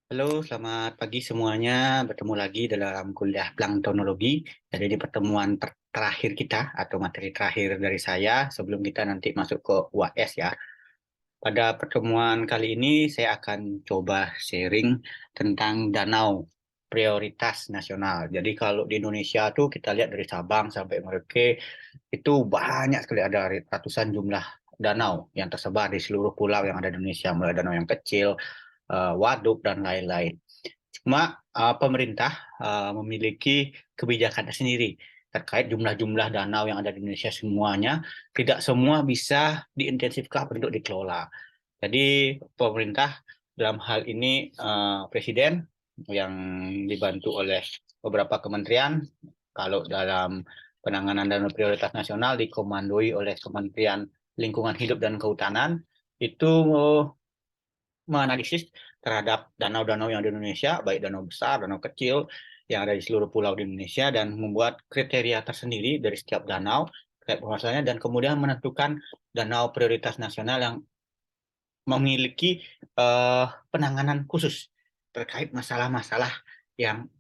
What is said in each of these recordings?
Halo, selamat pagi semuanya. Bertemu lagi dalam kuliah planktonologi. Jadi di pertemuan terakhir kita atau materi terakhir dari saya sebelum kita nanti masuk ke UAS ya. Pada pertemuan kali ini saya akan coba sharing tentang danau prioritas nasional. Jadi kalau di Indonesia tuh kita lihat dari Sabang sampai Merauke itu banyak sekali, ada ratusan jumlah danau yang tersebar di seluruh pulau yang ada di Indonesia, mulai danau yang kecil, waduk dan lain-lain. Cuma pemerintah memiliki kebijakan sendiri terkait jumlah-jumlah danau yang ada di Indonesia semuanya. Tidak semua bisa diintensifkan untuk dikelola. Jadi pemerintah dalam hal ini Presiden yang dibantu oleh beberapa kementerian, kalau dalam penanganan dana prioritas nasional dikomandoi oleh Kementerian Lingkungan Hidup dan Kehutanan, itu menganalisis terhadap danau-danau yang ada di Indonesia, baik danau besar, danau kecil, yang ada di seluruh pulau di Indonesia, dan membuat kriteria tersendiri dari setiap danau, terkait penguasanya, dan kemudian menentukan danau prioritas nasional yang memiliki penanganan khusus terkait masalah-masalah yang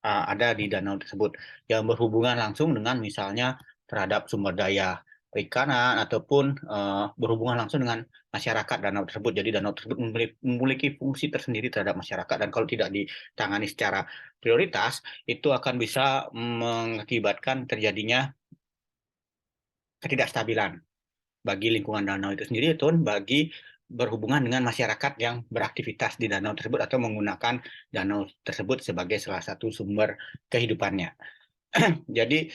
ada di danau tersebut, yang berhubungan langsung dengan misalnya terhadap sumber daya perikanan ataupun berhubungan langsung dengan masyarakat danau tersebut. Jadi danau tersebut memiliki fungsi tersendiri terhadap masyarakat, dan kalau tidak ditangani secara prioritas itu akan bisa mengakibatkan terjadinya ketidakstabilan bagi lingkungan danau itu sendiri, itu bagi berhubungan dengan masyarakat yang beraktivitas di danau tersebut atau menggunakan danau tersebut sebagai salah satu sumber kehidupannya. Jadi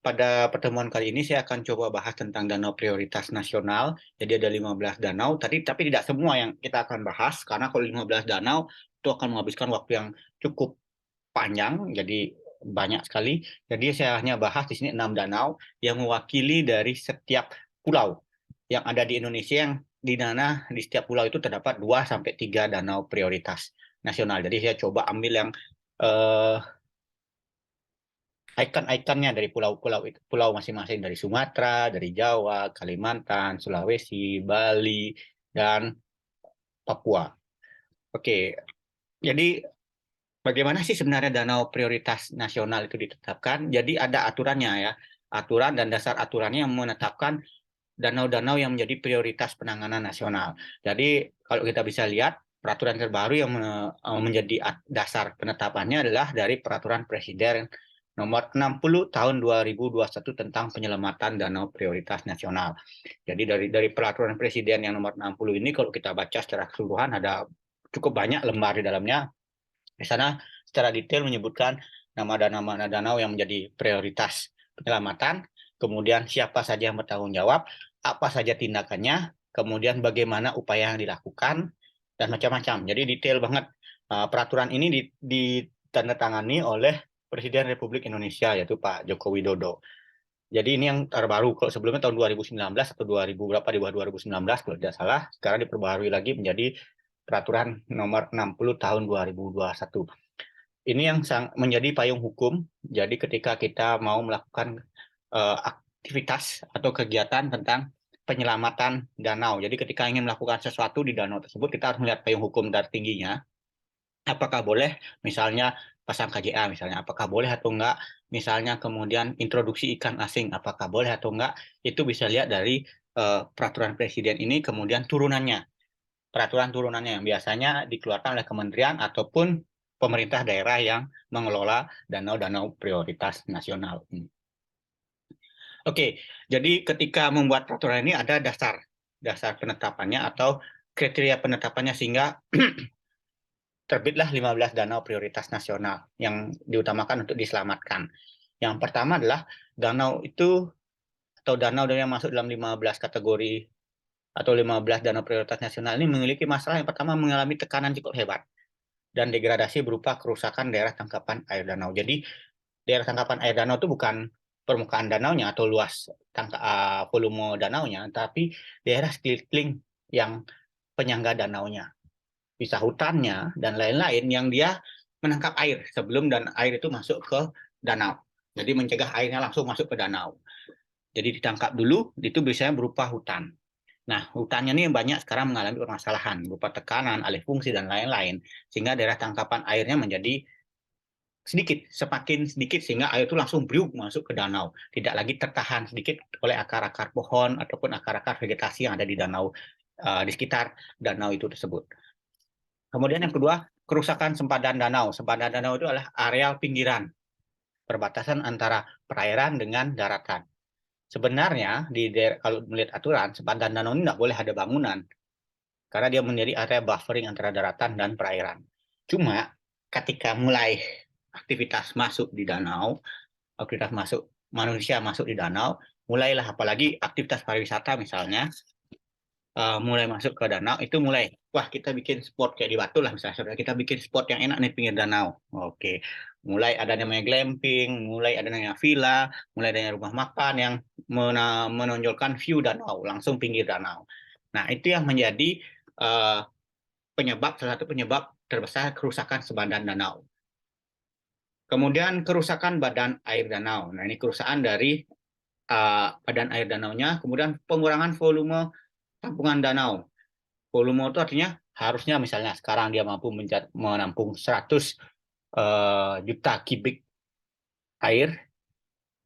pada pertemuan kali ini saya akan coba bahas tentang danau prioritas nasional. Jadi ada 15 danau, tapi tidak semua yang kita akan bahas, karena kalau 15 danau itu akan menghabiskan waktu yang cukup panjang, jadi banyak sekali. Jadi saya hanya bahas di sini 6 danau yang mewakili dari setiap pulau yang ada di Indonesia, yang di mana di setiap pulau itu terdapat 2 sampai 3 danau prioritas nasional. Jadi saya coba ambil yang eh, ikon-ikonnya dari pulau-pulau itu, pulau masing-masing, dari Sumatera, dari Jawa, Kalimantan, Sulawesi, Bali, dan Papua. Oke, jadi bagaimana sih sebenarnya danau prioritas nasional itu ditetapkan? Jadi ada aturannya ya, aturan dan dasar aturannya yang menetapkan danau-danau yang menjadi prioritas penanganan nasional. Jadi kalau kita bisa lihat, peraturan terbaru yang menjadi dasar penetapannya adalah dari Peraturan Presiden nomor 60 tahun 2021 tentang penyelamatan danau prioritas nasional. Jadi dari peraturan presiden yang nomor 60 ini, kalau kita baca secara keseluruhan, ada cukup banyak lembar di dalamnya. Di sana secara detail menyebutkan nama danau yang menjadi prioritas penyelamatan, kemudian siapa saja yang bertanggung jawab, apa saja tindakannya, kemudian bagaimana upaya yang dilakukan, dan macam-macam. Jadi detail banget. Peraturan ini ditandatangani oleh Presiden Republik Indonesia, yaitu Pak Joko Widodo. Jadi ini yang terbaru. Kalau sebelumnya tahun 2019 atau 2000 berapa, di bawah 2019 kalau tidak salah, sekarang diperbaharui lagi menjadi Peraturan nomor 60 tahun 2021. Ini yang menjadi payung hukum. Jadi ketika kita mau melakukan aktivitas atau kegiatan tentang penyelamatan danau. Jadi ketika ingin melakukan sesuatu di danau tersebut, kita harus melihat payung hukum tertingginya. Apakah boleh misalnya pasang KJA, misalnya apakah boleh atau enggak, misalnya kemudian introduksi ikan asing, apakah boleh atau enggak, itu bisa lihat dari peraturan presiden ini, kemudian turunannya, peraturan turunannya yang biasanya dikeluarkan oleh kementerian ataupun pemerintah daerah yang mengelola danau-danau prioritas nasional. Oke, jadi ketika membuat peraturan ini ada dasar dasar penetapannya atau kriteria penetapannya, sehingga terbitlah 15 danau prioritas nasional yang diutamakan untuk diselamatkan. Yang pertama adalah danau itu, atau danau yang masuk dalam 15 kategori atau 15 danau prioritas nasional ini memiliki masalah. Yang pertama, mengalami tekanan cukup hebat dan degradasi berupa kerusakan daerah tangkapan air danau. Jadi daerah tangkapan air danau itu bukan permukaan danaunya atau luas volume danaunya, tapi daerah sekeliling yang penyangga danaunya, bisa hutannya dan lain-lain, yang dia menangkap air sebelum dan air itu masuk ke danau. Jadi mencegah airnya langsung masuk ke danau. Jadi ditangkap dulu, itu biasanya berupa hutan. Nah, hutannya ini banyak sekarang mengalami permasalahan berupa tekanan, alih fungsi, dan lain-lain, sehingga daerah tangkapan airnya menjadi sedikit, semakin sedikit, sehingga air itu langsung briuk masuk ke danau. Tidak lagi tertahan sedikit oleh akar-akar pohon ataupun akar-akar vegetasi yang ada di danau, di sekitar danau itu tersebut. Kemudian yang kedua, kerusakan sempadan danau. Sempadan danau itu adalah areal pinggiran, perbatasan antara perairan dengan daratan. Sebenarnya kalau melihat aturan, sempadan danau ini tidak boleh ada bangunan karena dia menjadi area buffering antara daratan dan perairan. Cuma ketika mulai aktivitas masuk di danau, aktivitas masuk manusia masuk di danau, mulailah apalagi aktivitas pariwisata misalnya, mulai masuk ke danau itu mulai wah kita bikin spot kayak di Batu lah misalnya, kita bikin spot yang enak nih pinggir danau. Oke, mulai ada namanya glamping, mulai ada namanya villa, mulai adanya rumah makan yang menonjolkan view danau langsung pinggir danau. Nah itu yang menjadi uh, salah satu penyebab terbesar kerusakan sebadan danau. Kemudian kerusakan badan air danau. Nah ini kerusakan dari badan air danaunya, kemudian pengurangan volume tampungan danau. Volume itu artinya harusnya misalnya sekarang dia mampu menampung 100 juta kubik air,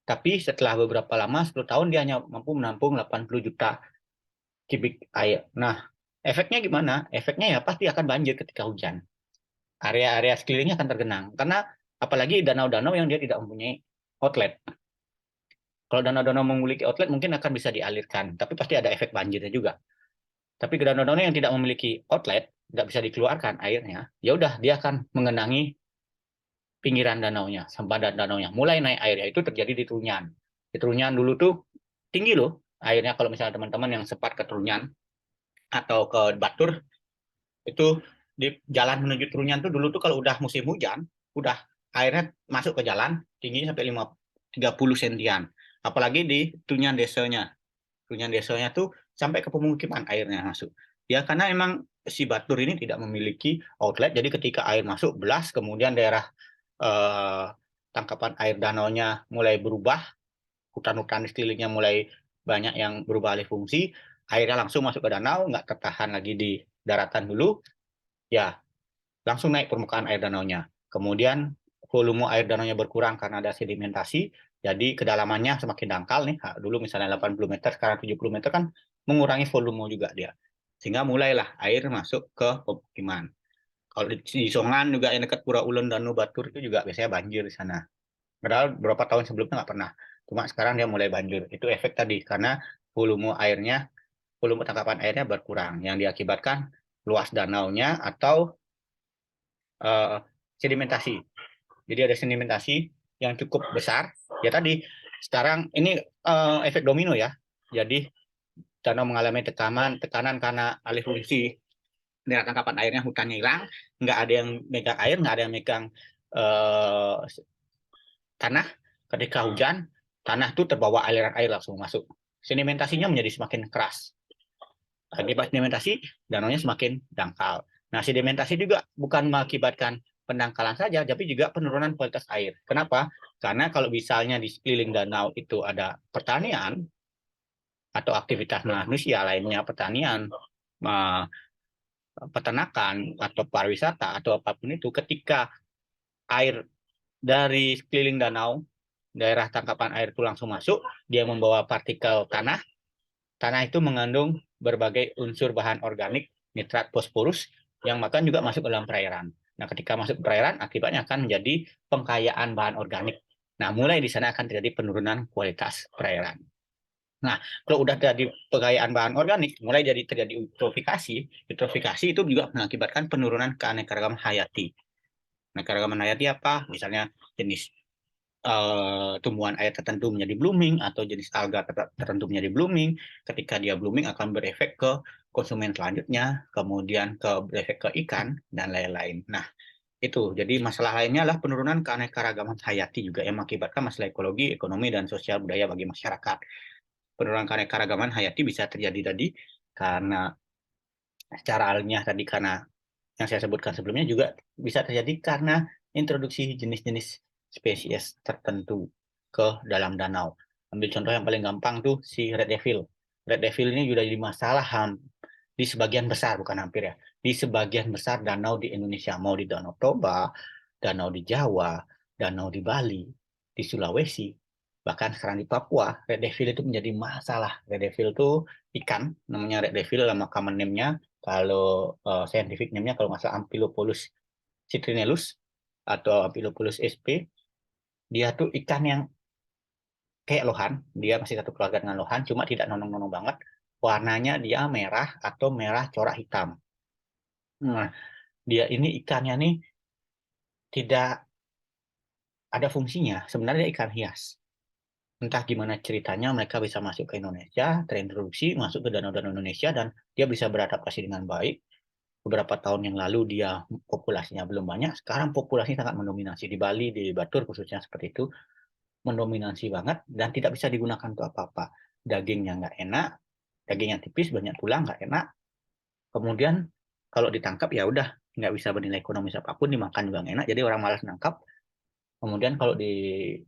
tapi setelah beberapa lama, 10 tahun, dia hanya mampu menampung 80 juta kubik air. Nah, efeknya gimana? Efeknya ya pasti akan banjir ketika hujan. Area-area sekelilingnya akan tergenang. Karena apalagi danau-danau yang dia tidak mempunyai outlet. Kalau danau-danau memiliki outlet mungkin akan bisa dialirkan, tapi pasti ada efek banjirnya juga. Tapi danau-danau yang tidak memiliki outlet, tidak bisa dikeluarkan airnya, ya udah dia akan mengenangi pinggiran danaunya, sempadan danaunya. Mulai naik airnya itu terjadi di Trunyan. Di Trunyan dulu tuh tinggi loh airnya, kalau misalnya teman-teman yang sempat ke Trunyan atau ke Batur, itu di jalan menuju Trunyan tuh dulu tuh kalau udah musim hujan, udah airnya masuk ke jalan tingginya sampai 30 sentian. Apalagi di Trunyan desanya. Trunyan desanya tuh sampai ke pemukiman airnya masuk. Ya karena emang si Batur ini tidak memiliki outlet, jadi ketika air masuk belas, kemudian daerah eh, tangkapan air danaunya mulai berubah, hutan-hutan di sekelilingnya mulai banyak yang berubah alih fungsi, airnya langsung masuk ke danau, nggak tertahan lagi di daratan dulu, ya langsung naik permukaan air danaunya. Kemudian volume air danaunya berkurang karena ada sedimentasi, jadi kedalamannya semakin dangkal nih. Dulu misalnya 80 meter, sekarang 70 meter kan mengurangi volume juga dia. Sehingga mulailah air masuk ke pemukiman. Kalau di Songan juga yang dekat Pura Ulun, Danu, Batur itu juga biasanya banjir di sana. Padahal beberapa tahun sebelumnya nggak pernah. Cuma sekarang dia mulai banjir. Itu efek tadi karena volume tangkapan airnya berkurang yang diakibatkan luas danaunya atau uh, sedimentasi. Jadi ada sedimentasi yang cukup besar. Ya tadi sekarang ini efek domino ya. Jadi danau mengalami tekanan karena alih fungsi daerah tangkapan airnya, hutannya hilang, nggak ada yang megang air, nggak ada yang megang uh, tanah. Ketika hujan, tanah itu terbawa aliran air langsung masuk. Sedimentasinya menjadi semakin keras. Akibat sedimentasi, danaunya semakin dangkal. Nah, sedimentasi juga bukan mengakibatkan pendangkalan saja, tapi juga penurunan kualitas air. Kenapa? Karena kalau misalnya di sekeliling danau itu ada pertanian atau aktivitas manusia lainnya, pertanian, peternakan, atau pariwisata, atau apapun itu, ketika air dari sekeliling danau, daerah tangkapan air itu langsung masuk, dia membawa partikel tanah. Tanah itu mengandung berbagai unsur bahan organik, nitrat, fosforus, yang bahkan juga masuk ke dalam perairan. Nah, ketika masuk ke perairan, akibatnya akan menjadi pengkayaan bahan organik. Nah, mulai di sana akan terjadi penurunan kualitas perairan. Nah, kalau udah terjadi pengkayaan bahan organik, mulai jadi terjadi eutrofikasi. Eutrofikasi itu juga mengakibatkan penurunan keanekaragaman hayati. Keanekaragaman hayati apa? Misalnya jenis tumbuhan air tertentu menjadi blooming atau jenis alga tertentu menjadi blooming. Ketika dia blooming akan berefek ke konsumen selanjutnya, kemudian berefek ke ikan dan lain-lain. Nah, itu. Jadi masalah lainnya adalah penurunan keanekaragaman hayati juga yang mengakibatkan masalah ekologi, ekonomi, dan sosial budaya bagi masyarakat. Penurunan keanekaragaman hayati bisa terjadi tadi karena secara alamiah tadi, karena yang saya sebutkan sebelumnya, juga bisa terjadi karena introduksi jenis-jenis spesies tertentu ke dalam danau. Ambil contoh yang paling gampang tuh si red devil. Red Devil ini sudah jadi masalah di sebagian besar, bukan hampir ya, di sebagian besar danau di Indonesia, mau di Danau Toba, danau di Jawa, danau di Bali, di Sulawesi, bahkan sekarang di Papua, Red Devil itu menjadi masalah. Red Devil itu ikan, namanya Red Devil, nama common name-nya, kalau scientific name-nya kalau nggak salah Amphilopolis citrinellus atau Amphilopolis sp. Dia tuh ikan yang kayak lohan, dia masih satu keluarga dengan lohan, cuma tidak nonong-nonong banget. Warnanya dia merah atau merah corak hitam. Nah, dia ini ikannya nih tidak ada fungsinya. Sebenarnya dia ikan hias. Entah gimana ceritanya mereka bisa masuk ke Indonesia, terintroduksi, masuk ke danau-danau Indonesia, dan dia bisa beradaptasi dengan baik. Beberapa tahun yang lalu dia populasinya belum banyak, sekarang populasinya sangat mendominasi di Bali, di Batur khususnya seperti itu, mendominasi banget dan tidak bisa digunakan untuk apa-apa. Dagingnya nggak enak, dagingnya tipis, banyak tulang, nggak enak. Kemudian kalau ditangkap ya udah nggak bisa bernilai ekonomis apapun, dimakan juga nggak enak, jadi orang malas nangkap. Kemudian kalau di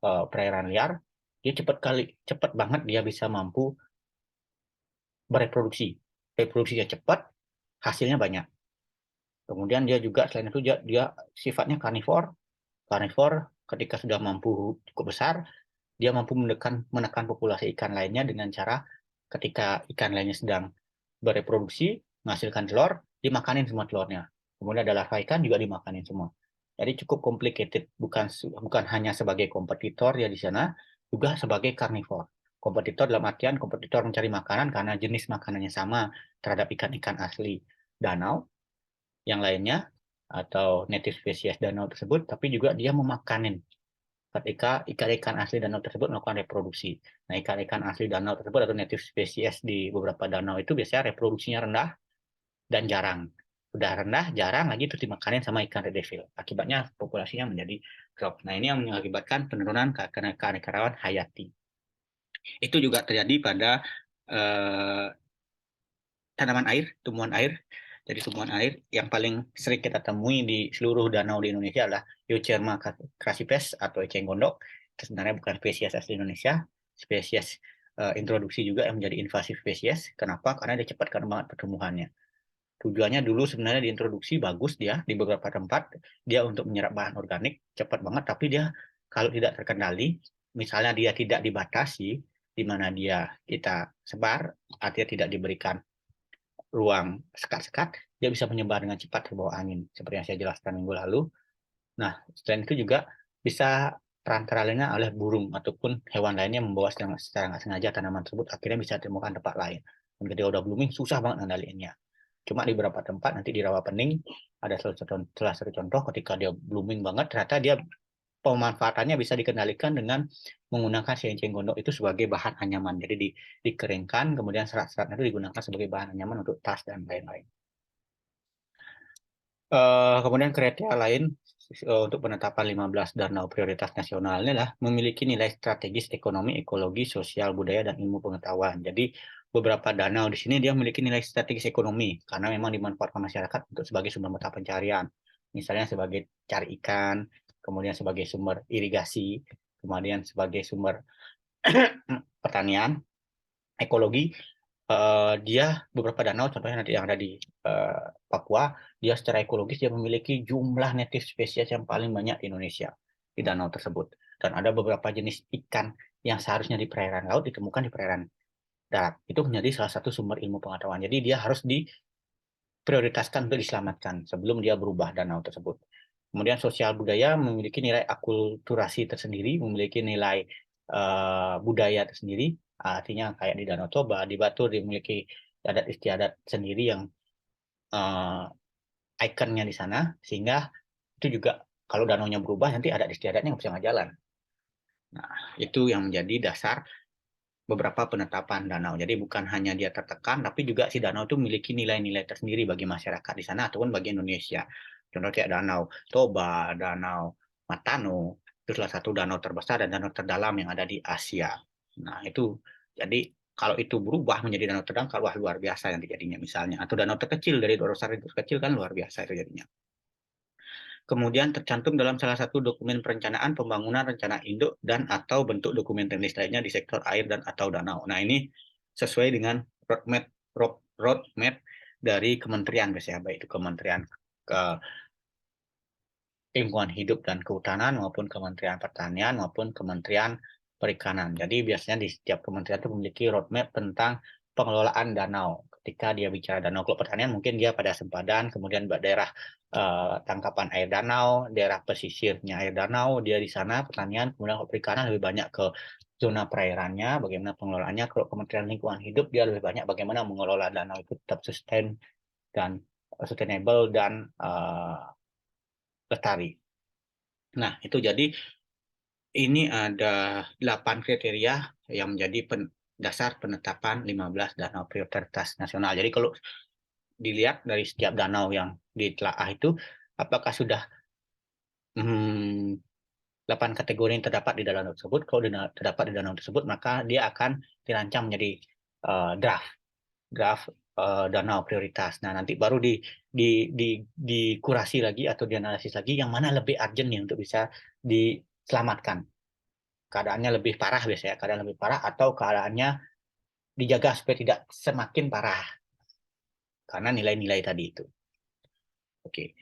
perairan liar, dia cepat banget dia bisa mampu bereproduksi. Reproduksinya cepat, hasilnya banyak. Kemudian dia juga selain itu dia sifatnya karnivor. Karnivor ketika sudah mampu cukup besar, dia mampu menekan populasi ikan lainnya dengan cara ketika ikan lainnya sedang bereproduksi, menghasilkan telur, dimakanin semua telurnya. Kemudian ada larva ikan juga dimakanin semua. Jadi cukup complicated, bukan bukan hanya sebagai kompetitor ya di sana, juga sebagai karnivor. Kompetitor dalam artian kompetitor mencari makanan karena jenis makanannya sama terhadap ikan-ikan asli danau yang lainnya atau native spesies danau tersebut, tapi juga dia memakanin ketika ikan-ikan asli danau tersebut melakukan reproduksi. Nah, ikan-ikan asli danau tersebut atau native spesies di beberapa danau itu biasanya reproduksinya rendah dan jarang. Udah rendah, jarang lagi terus dimakanin sama ikan red devil. Akibatnya populasinya menjadi drop. Nah, ini yang mengakibatkan penurunan keanekaragaman hayati. Itu juga terjadi pada eh, tanaman air, tumbuhan air. Jadi tumbuhan air yang paling sering kita temui di seluruh danau di Indonesia adalah Eucerma crassipes atau eceng gondok. Itu sebenarnya bukan spesies asli Indonesia, spesies introduksi juga yang menjadi invasif spesies. Kenapa? Karena dia cepat banget pertumbuhannya. Tujuannya dulu sebenarnya diintroduksi bagus dia di beberapa tempat, dia untuk menyerap bahan organik cepat banget, tapi dia kalau tidak terkendali, misalnya dia tidak dibatasi di mana dia kita sebar, artinya tidak diberikan ruang sekat-sekat, dia bisa menyebar dengan cepat ke bawah angin, seperti yang saya jelaskan minggu lalu. Nah, selain itu juga bisa perantara lainnya oleh burung ataupun hewan lainnya membawa secara nggak sengaja tanaman tersebut, akhirnya bisa ditemukan tempat lain. Dan ketika udah blooming, susah banget ngendaliinnya. Cuma di beberapa tempat, nanti di rawa pening, ada salah satu contoh ketika dia blooming banget, ternyata dia pemanfaatannya bisa dikendalikan dengan menggunakan si enceng gondok itu sebagai bahan anyaman. Jadi dikeringkan, kemudian serat-seratnya itu digunakan sebagai bahan anyaman untuk tas dan lain-lain. Kemudian kriteria lain untuk penetapan 15 danau prioritas nasional ini adalah memiliki nilai strategis ekonomi, ekologi, sosial, budaya, dan ilmu pengetahuan. Jadi beberapa danau di sini dia memiliki nilai strategis ekonomi karena memang dimanfaatkan masyarakat untuk sebagai sumber mata pencarian. Misalnya sebagai cari ikan, kemudian sebagai sumber irigasi, kemudian sebagai sumber pertanian, ekologi. Dia beberapa danau, contohnya nanti yang ada di Papua, dia secara ekologis dia memiliki jumlah native spesies yang paling banyak di Indonesia di danau tersebut. Dan ada beberapa jenis ikan yang seharusnya di perairan laut ditemukan di perairan darat. Itu menjadi salah satu sumber ilmu pengetahuan. Jadi dia harus diprioritaskan untuk diselamatkan sebelum dia berubah danau tersebut. Kemudian sosial budaya memiliki nilai akulturasi tersendiri, memiliki nilai budaya tersendiri. Artinya kayak di Danau Toba, di Batur dimiliki adat istiadat sendiri yang ikonnya di sana, sehingga itu juga kalau danaunya berubah nanti adat istiadatnya nggak bisa nggak jalan. Nah, itu yang menjadi dasar beberapa penetapan danau. Jadi bukan hanya dia tertekan, tapi juga si danau itu memiliki nilai-nilai tersendiri bagi masyarakat di sana ataupun bagi Indonesia. Contoh kayak Danau Toba, Danau Matano, itu salah satu danau terbesar dan danau terdalam yang ada di Asia. Nah, itu jadi kalau itu berubah menjadi danau terdangkal, wah luar biasa yang jadinya misalnya. Atau danau terkecil dari danau besar itu kecil kan luar biasa itu jadinya. Kemudian tercantum dalam salah satu dokumen perencanaan pembangunan rencana induk dan atau bentuk dokumen teknis lainnya di sektor air dan atau danau. Nah, ini sesuai dengan roadmap dari kementerian biasanya, baik itu Kementerian Lingkungan Hidup dan Kehutanan maupun Kementerian Pertanian maupun Kementerian Perikanan. Jadi biasanya di setiap kementerian itu memiliki roadmap tentang pengelolaan danau. Ketika dia bicara danau, kalau pertanian mungkin dia pada sempadan, kemudian daerah tangkapan air danau, daerah pesisirnya air danau, dia di sana pertanian, kemudian perikanan lebih banyak ke zona perairannya, bagaimana pengelolaannya. Kalau Kementerian Lingkungan Hidup dia lebih banyak bagaimana mengelola danau itu tetap sustainable dan lestari. Nah, itu jadi ini ada 8 kriteria yang menjadi dasar penetapan 15 danau prioritas nasional. Jadi kalau dilihat dari setiap danau yang ditelaah itu, apakah sudah 8 kategori yang terdapat di danau tersebut. Kalau terdapat di danau tersebut, maka dia akan dirancang menjadi draft danau prioritas. Nah, nanti baru dikurasi lagi atau dianalisis lagi yang mana lebih urgent nih untuk bisa diselamatkan. Keadaannya lebih parah biasanya, keadaan lebih parah atau keadaannya dijaga supaya tidak semakin parah karena nilai-nilai tadi itu. Oke.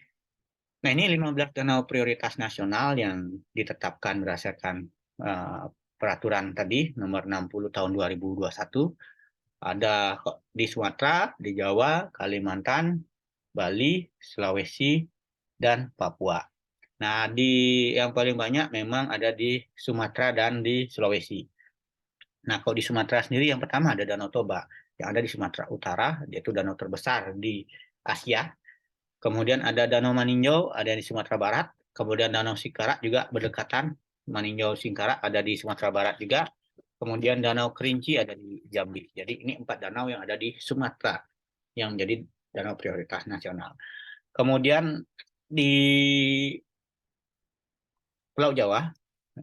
Nah, ini 15 danau prioritas nasional yang ditetapkan berdasarkan peraturan tadi nomor 60 tahun 2021. Ada di Sumatera, di Jawa, Kalimantan, Bali, Sulawesi, dan Papua. Nah, yang paling banyak memang ada di Sumatera dan di Sulawesi. Nah, kalau di Sumatera sendiri yang pertama ada Danau Toba yang ada di Sumatera Utara, yaitu danau terbesar di Asia. Kemudian ada Danau Maninjau ada di Sumatera Barat. Kemudian Danau Singkarak juga berdekatan. Maninjau Singkarak ada di Sumatera Barat juga. Kemudian Danau Kerinci ada di Jambi. Jadi ini 4 danau yang ada di Sumatera yang menjadi danau prioritas nasional. Kemudian di Pulau Jawa,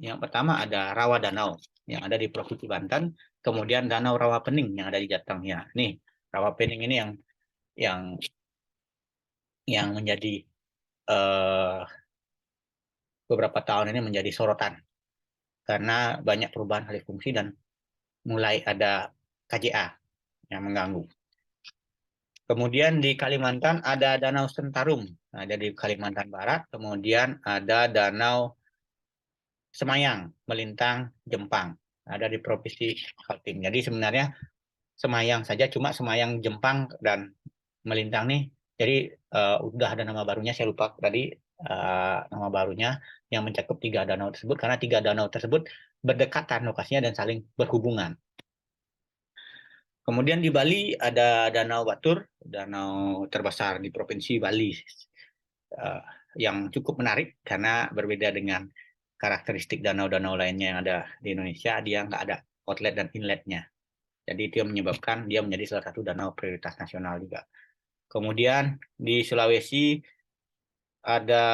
yang pertama ada Rawa Danau yang ada di Provinsi Banten, kemudian Danau Rawapening yang ada di Jateng. Ya, nih Rawapening ini yang menjadi beberapa tahun ini menjadi sorotan karena banyak perubahan alih fungsi dan mulai ada KJA yang mengganggu. Kemudian di Kalimantan ada Danau Sentarum, ada di Kalimantan Barat. Kemudian ada Danau Semayang, Melintang, Jempang, ada di Provinsi Kaltim. Jadi sebenarnya Semayang saja, cuma Semayang, Jempang, dan Melintang nih. Jadi udah ada nama barunya, saya lupa tadi nama barunya yang mencakup 3 danau tersebut, karena 3 danau tersebut berdekatan lokasinya dan saling berhubungan. Kemudian di Bali ada Danau Batur, danau terbesar di Provinsi Bali, yang cukup menarik karena berbeda dengan karakteristik danau-danau lainnya yang ada di Indonesia, dia nggak ada outlet dan inletnya. Jadi itu yang menyebabkan dia menjadi salah satu danau prioritas nasional juga. Kemudian di Sulawesi ada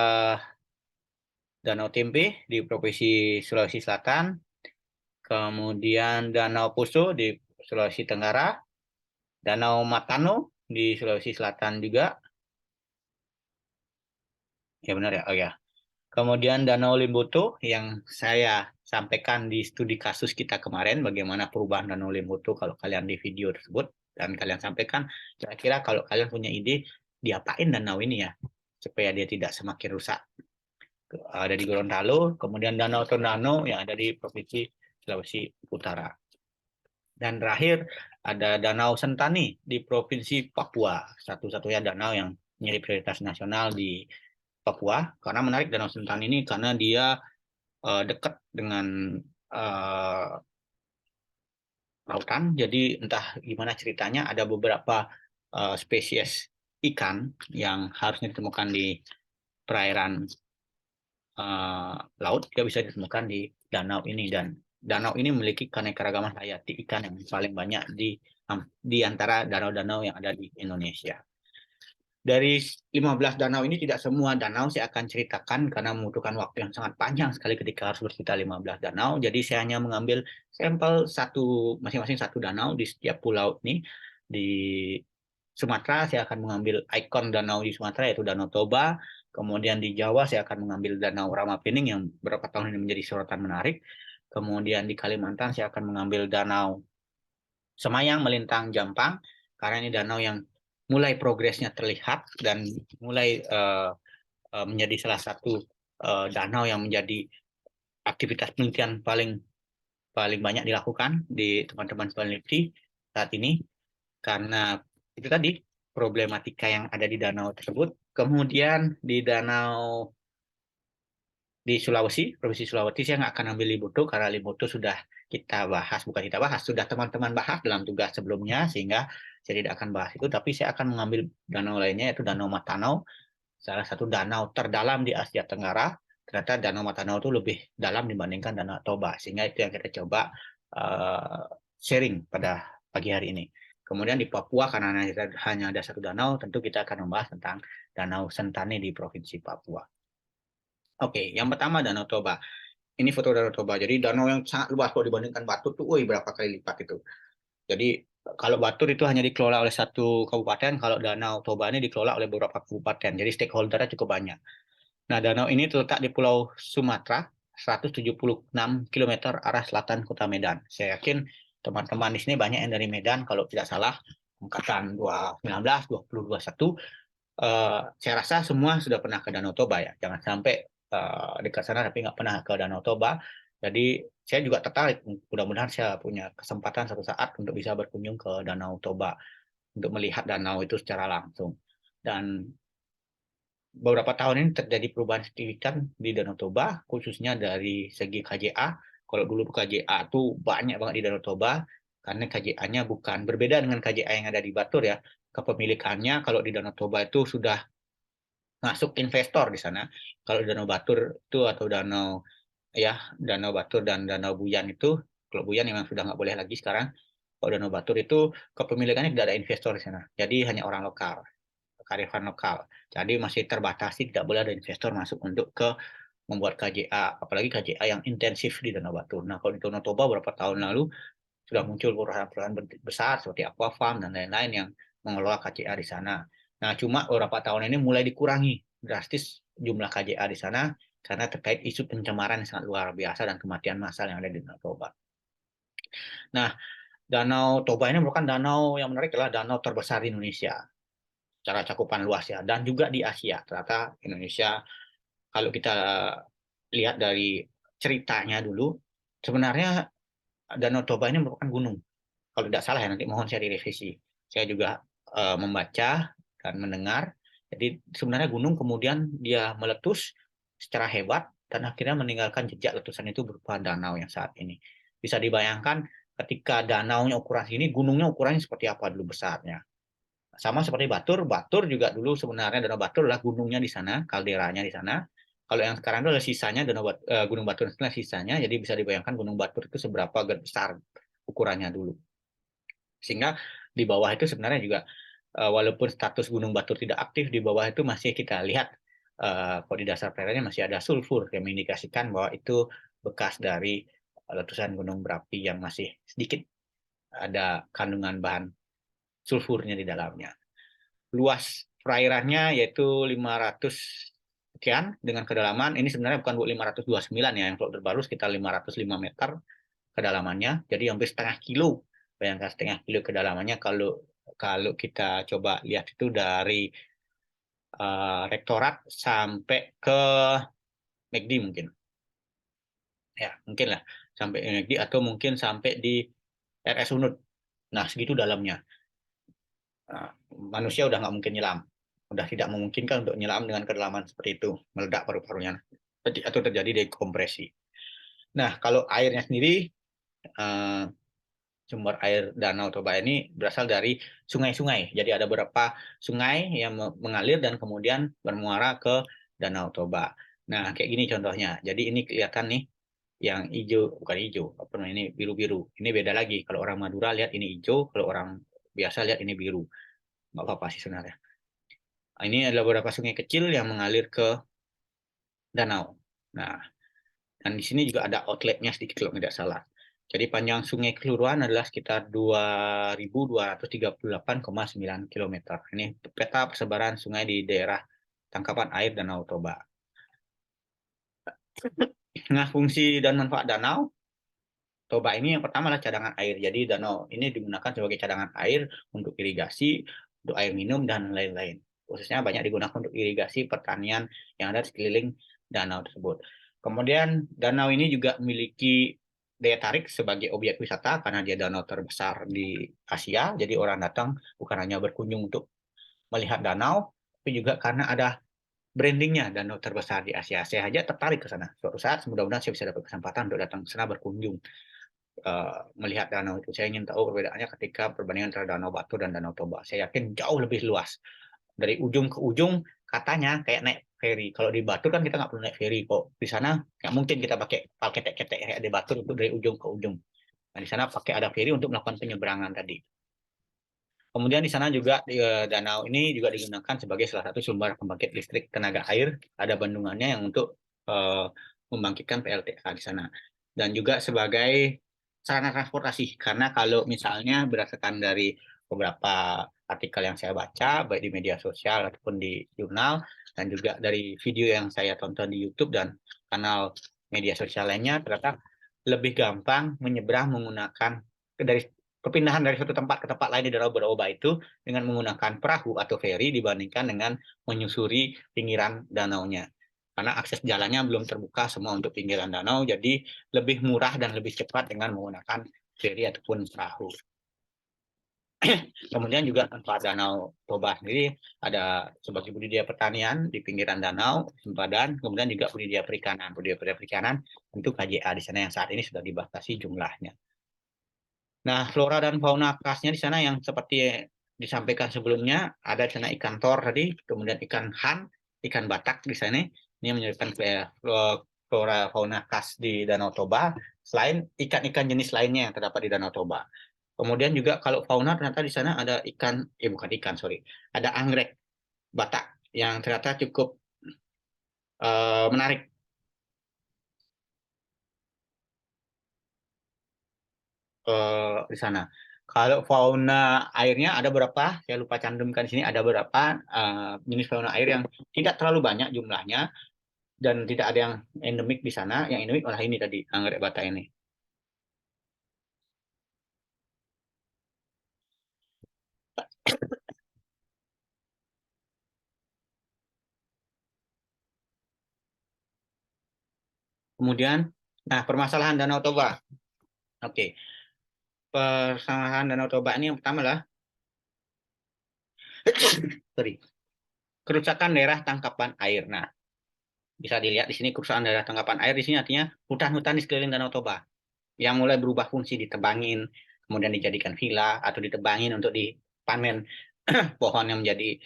Danau Tempe di Provinsi Sulawesi Selatan, kemudian Danau Poso di Sulawesi Tenggara, Danau Matano di Sulawesi Selatan juga. Ya benar ya, oh ya. Kemudian Danau Limboto yang saya sampaikan di studi kasus kita kemarin, bagaimana perubahan Danau Limboto kalau kalian di video tersebut, dan kalian sampaikan, kira-kira kalau kalian punya ide, diapain danau ini ya, supaya dia tidak semakin rusak. Ada di Gorontalo, kemudian Danau Tondano yang ada di Provinsi Sulawesi Utara. Dan terakhir ada Danau Sentani di Provinsi Papua, satu-satunya danau yang menjadi prioritas nasional di Papua. Karena menarik Danau Sentani ini karena dia dekat dengan lautan. Jadi entah gimana ceritanya ada beberapa spesies ikan yang harusnya ditemukan di perairan laut, dia bisa ditemukan di danau ini, dan danau ini memiliki keanekaragaman hayati ikan yang paling banyak di antara danau-danau yang ada di Indonesia. Dari 15 danau ini tidak semua danau saya akan ceritakan karena membutuhkan waktu yang sangat panjang sekali ketika harus bercerita 15 danau. Jadi saya hanya mengambil sampel masing-masing satu danau di setiap pulau ini. Di Sumatera saya akan mengambil ikon danau di Sumatera yaitu Danau Toba. Kemudian di Jawa saya akan mengambil Danau Ramapening yang beberapa tahun ini menjadi sorotan menarik. Kemudian di Kalimantan saya akan mengambil Danau Semayang, Melintang, Jampang, karena ini danau yang mulai progresnya terlihat dan mulai menjadi salah satu danau yang menjadi aktivitas penelitian paling banyak dilakukan di teman-teman peneliti saat ini, karena itu tadi problematika yang ada di danau tersebut. Kemudian di danau di Sulawesi, Provinsi Sulawesi, saya nggak akan ambil Limboto karena Limboto sudah kita bahas, bukan kita bahas, sudah teman-teman bahas dalam tugas sebelumnya, sehingga saya tidak akan bahas itu, tapi saya akan mengambil danau lainnya, yaitu Danau Matanau, salah satu danau terdalam di Asia Tenggara. Ternyata Danau Matanau itu lebih dalam dibandingkan Danau Toba, sehingga itu yang kita coba sharing pada pagi hari ini. Kemudian di Papua, karena hanya ada satu danau, tentu kita akan membahas tentang Danau Sentani di Provinsi Papua. Oke, yang pertama Danau Toba. Ini foto Danau Toba. Jadi danau yang sangat luas kalau dibandingkan Batur tuh, woi berapa kali lipat itu. Jadi kalau Batur itu hanya dikelola oleh satu kabupaten, kalau Danau Toba ini dikelola oleh beberapa kabupaten. Jadi stakeholdernya cukup banyak. Nah, danau ini terletak di Pulau Sumatera, 176 km arah selatan Kota Medan. Saya yakin teman-teman di sini banyak yang dari Medan, kalau tidak salah angkatan 2019, 2021. Saya rasa semua sudah pernah ke Danau Toba ya. Jangan sampai dekat sana tapi nggak pernah ke Danau Toba. Jadi saya juga tertarik. Mudah-mudahan saya punya kesempatan satu saat untuk bisa berkunjung ke Danau Toba untuk melihat danau itu secara langsung. Dan beberapa tahun ini terjadi perubahan signifikan di Danau Toba, khususnya dari segi KJA. Kalau dulu KJA itu banyak banget di Danau Toba, karena KJA-nya bukan berbeda dengan KJA yang ada di Batur ya. Kepemilikannya kalau di Danau Toba itu sudah masuk investor di sana. Kalau Danau Batur itu atau Danau Batur dan Danau Buyan itu, kalau Buyan memang sudah nggak boleh lagi sekarang. Kalau Danau Batur itu kepemilikannya tidak ada investor di sana, jadi hanya orang lokal, karyawan lokal. Jadi masih terbatasi, tidak boleh ada investor masuk untuk membuat KJA, apalagi KJA yang intensif di Danau Batur. Nah, kalau di Danau Toba beberapa tahun lalu sudah muncul perusahaan-perusahaan besar seperti Aquafarm dan lain-lain yang mengelola KJA di sana. Nah, cuma beberapa tahun ini mulai dikurangi drastis jumlah KJA di sana karena terkait isu pencemaran yang sangat luar biasa dan kematian massal yang ada di Danau Toba. Nah, Danau Toba ini merupakan danau yang menarik, adalah danau terbesar di Indonesia secara cakupan luas ya, dan juga di Asia. Ternyata Indonesia, kalau kita lihat dari ceritanya dulu, sebenarnya Danau Toba ini merupakan gunung. Kalau tidak salah ya, nanti mohon saya direvisi. Saya juga membaca dan mendengar. Jadi sebenarnya gunung kemudian dia meletus secara hebat dan akhirnya meninggalkan jejak letusan itu berupa danau yang saat ini. Bisa dibayangkan ketika danaunya ukuran ini, gunungnya ukurannya seperti apa dulu besarnya. Sama seperti Batur, Batur juga dulu sebenarnya Danau Batur adalah gunungnya di sana, kalderanya di sana. Kalau yang sekarang itu adalah sisanya, Gunung Batur itu adalah sisanya, jadi bisa dibayangkan Gunung Batur itu seberapa besar ukurannya dulu. Sehingga di bawah itu sebenarnya juga walaupun status Gunung Batur tidak aktif, di bawah itu masih kita lihat kalau di dasar perairannya masih ada sulfur yang mengindikasikan bahwa itu bekas dari letusan gunung berapi yang masih sedikit ada kandungan bahan sulfurnya di dalamnya. Luas perairannya yaitu 500 sekian dengan kedalaman, ini sebenarnya bukan 529 ya, yang terbaru sekitar 505 meter kedalamannya, jadi hampir setengah kilo. Bayangkan setengah kilo kedalamannya. Kalau kalau kita coba lihat itu dari rektorat sampai ke McD mungkin, ya mungkin lah sampai McD atau mungkin sampai di RS Unut. Nah segitu dalamnya. Nah, manusia udah nggak mungkin nyelam, udah tidak memungkinkan untuk nyelam dengan kedalaman seperti itu, meledak paru-parunya atau terjadi dekompresi. Nah kalau airnya sendiri, sumber air Danau Toba ini berasal dari sungai-sungai. Jadi ada beberapa sungai yang mengalir dan kemudian bermuara ke Danau Toba. Nah, kayak gini contohnya. Jadi ini kelihatan nih yang hijau, bukan hijau, apa namanya, ini biru-biru. Ini beda lagi. Kalau orang Madura lihat ini hijau, kalau orang biasa lihat ini biru. Nggak apa-apa sih sebenarnya. Nah, ini adalah beberapa sungai kecil yang mengalir ke danau. Nah, dan di sini juga ada outletnya sedikit kalau tidak salah. Jadi panjang sungai keseluruhan adalah sekitar 2.238,9 km. Ini peta persebaran sungai di daerah tangkapan air Danau Toba. Nah, fungsi dan manfaat danau Toba ini yang pertama adalah cadangan air. Jadi danau ini digunakan sebagai cadangan air untuk irigasi, untuk air minum, dan lain-lain. Khususnya banyak digunakan untuk irigasi pertanian yang ada di sekeliling danau tersebut. Kemudian danau ini juga memiliki daya tarik sebagai objek wisata karena dia danau terbesar di Asia. Jadi orang datang bukan hanya berkunjung untuk melihat danau, tapi juga karena ada brandingnya danau terbesar di Asia. Saya aja tertarik ke sana. Suatu saat mudah-mudahan saya bisa dapat kesempatan untuk datang ke sana berkunjung, melihat danau itu. Saya ingin tahu perbedaannya ketika perbandingan antara Danau Batu dan Danau Toba. Saya yakin jauh lebih luas. Dari ujung ke ujung katanya kayak naik ferry. Kalau di Batu kan kita nggak perlu naik ferry kok. Di sana nggak mungkin kita pakai kapal ketek-ketek kayak di Batu untuk dari ujung ke ujung. Nah, di sana pakai ada ferry untuk melakukan penyeberangan tadi. Kemudian di sana juga danau ini juga digunakan sebagai salah satu sumber pembangkit listrik tenaga air. Ada bendungannya yang untuk membangkitkan PLTA di sana. Dan juga sebagai sarana transportasi. Karena kalau misalnya berdasarkan dari beberapa artikel yang saya baca, baik di media sosial ataupun di jurnal, dan juga dari video yang saya tonton di YouTube dan kanal media sosial lainnya, ternyata lebih gampang menyeberang menggunakan dari perpindahan dari satu tempat ke tempat lain di Danau Beroba itu dengan menggunakan perahu atau feri dibandingkan dengan menyusuri pinggiran danaunya. Karena akses jalannya belum terbuka semua untuk pinggiran danau, jadi lebih murah dan lebih cepat dengan menggunakan feri ataupun perahu. Kemudian juga manfaat Danau Toba sendiri ada sebagai budidaya pertanian di pinggiran danau, sempadan, kemudian juga budidaya perikanan. Budidaya perikanan untuk KJA di sana yang saat ini sudah dibatasi jumlahnya. Nah, flora dan fauna khasnya di sana yang seperti disampaikan sebelumnya, ada di sana ikan tor tadi, kemudian ikan han, ikan batak di sana. Ini yang menyebabkan flora fauna khas di Danau Toba, selain ikan-ikan jenis lainnya yang terdapat di Danau Toba. Kemudian juga kalau fauna ternyata di sana ada ikan, bukan ikan, sorry, ada anggrek batak yang ternyata cukup menarik. Di sana. Kalau fauna airnya ada berapa? Saya lupa cantumkan di sini ada berapa jenis fauna air yang tidak terlalu banyak jumlahnya dan tidak ada yang endemik di sana. Yang endemik malah ini tadi anggrek bata ini. Kemudian, nah permasalahan Danau Toba. Oke, permasalahan Danau Toba ini yang pertama lah, sorry, kerusakan daerah tangkapan air. Nah, bisa dilihat di sini kerusakan daerah tangkapan air di sini artinya hutan-hutan di sekeliling Danau Toba yang mulai berubah fungsi, ditebangin, kemudian dijadikan villa atau ditebangin untuk dipanen pohon yang menjadi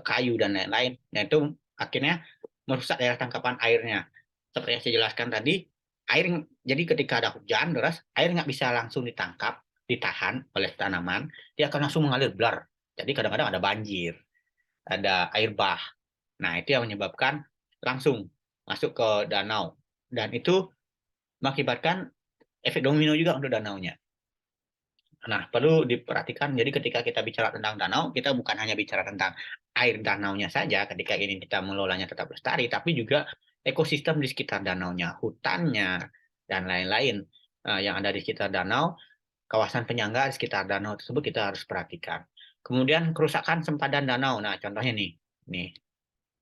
kayu dan lain-lain. Nah itu akhirnya merusak daerah tangkapan airnya. Seperti yang saya jelaskan tadi, air jadi ketika ada hujan deras, air nggak bisa langsung ditangkap, ditahan oleh tanaman, dia akan langsung mengalir blar. Jadi kadang-kadang ada banjir, ada air bah. Nah itu yang menyebabkan langsung masuk ke danau dan itu mengakibatkan efek domino juga untuk danaunya. Nah, perlu diperhatikan, jadi ketika kita bicara tentang danau, kita bukan hanya bicara tentang air danaunya saja, ketika ini kita mengelolanya tetap lestari, tapi juga ekosistem di sekitar danaunya, hutannya, dan lain-lain yang ada di sekitar danau, kawasan penyangga di sekitar danau tersebut kita harus perhatikan. Kemudian kerusakan sempadan danau, nah contohnya nih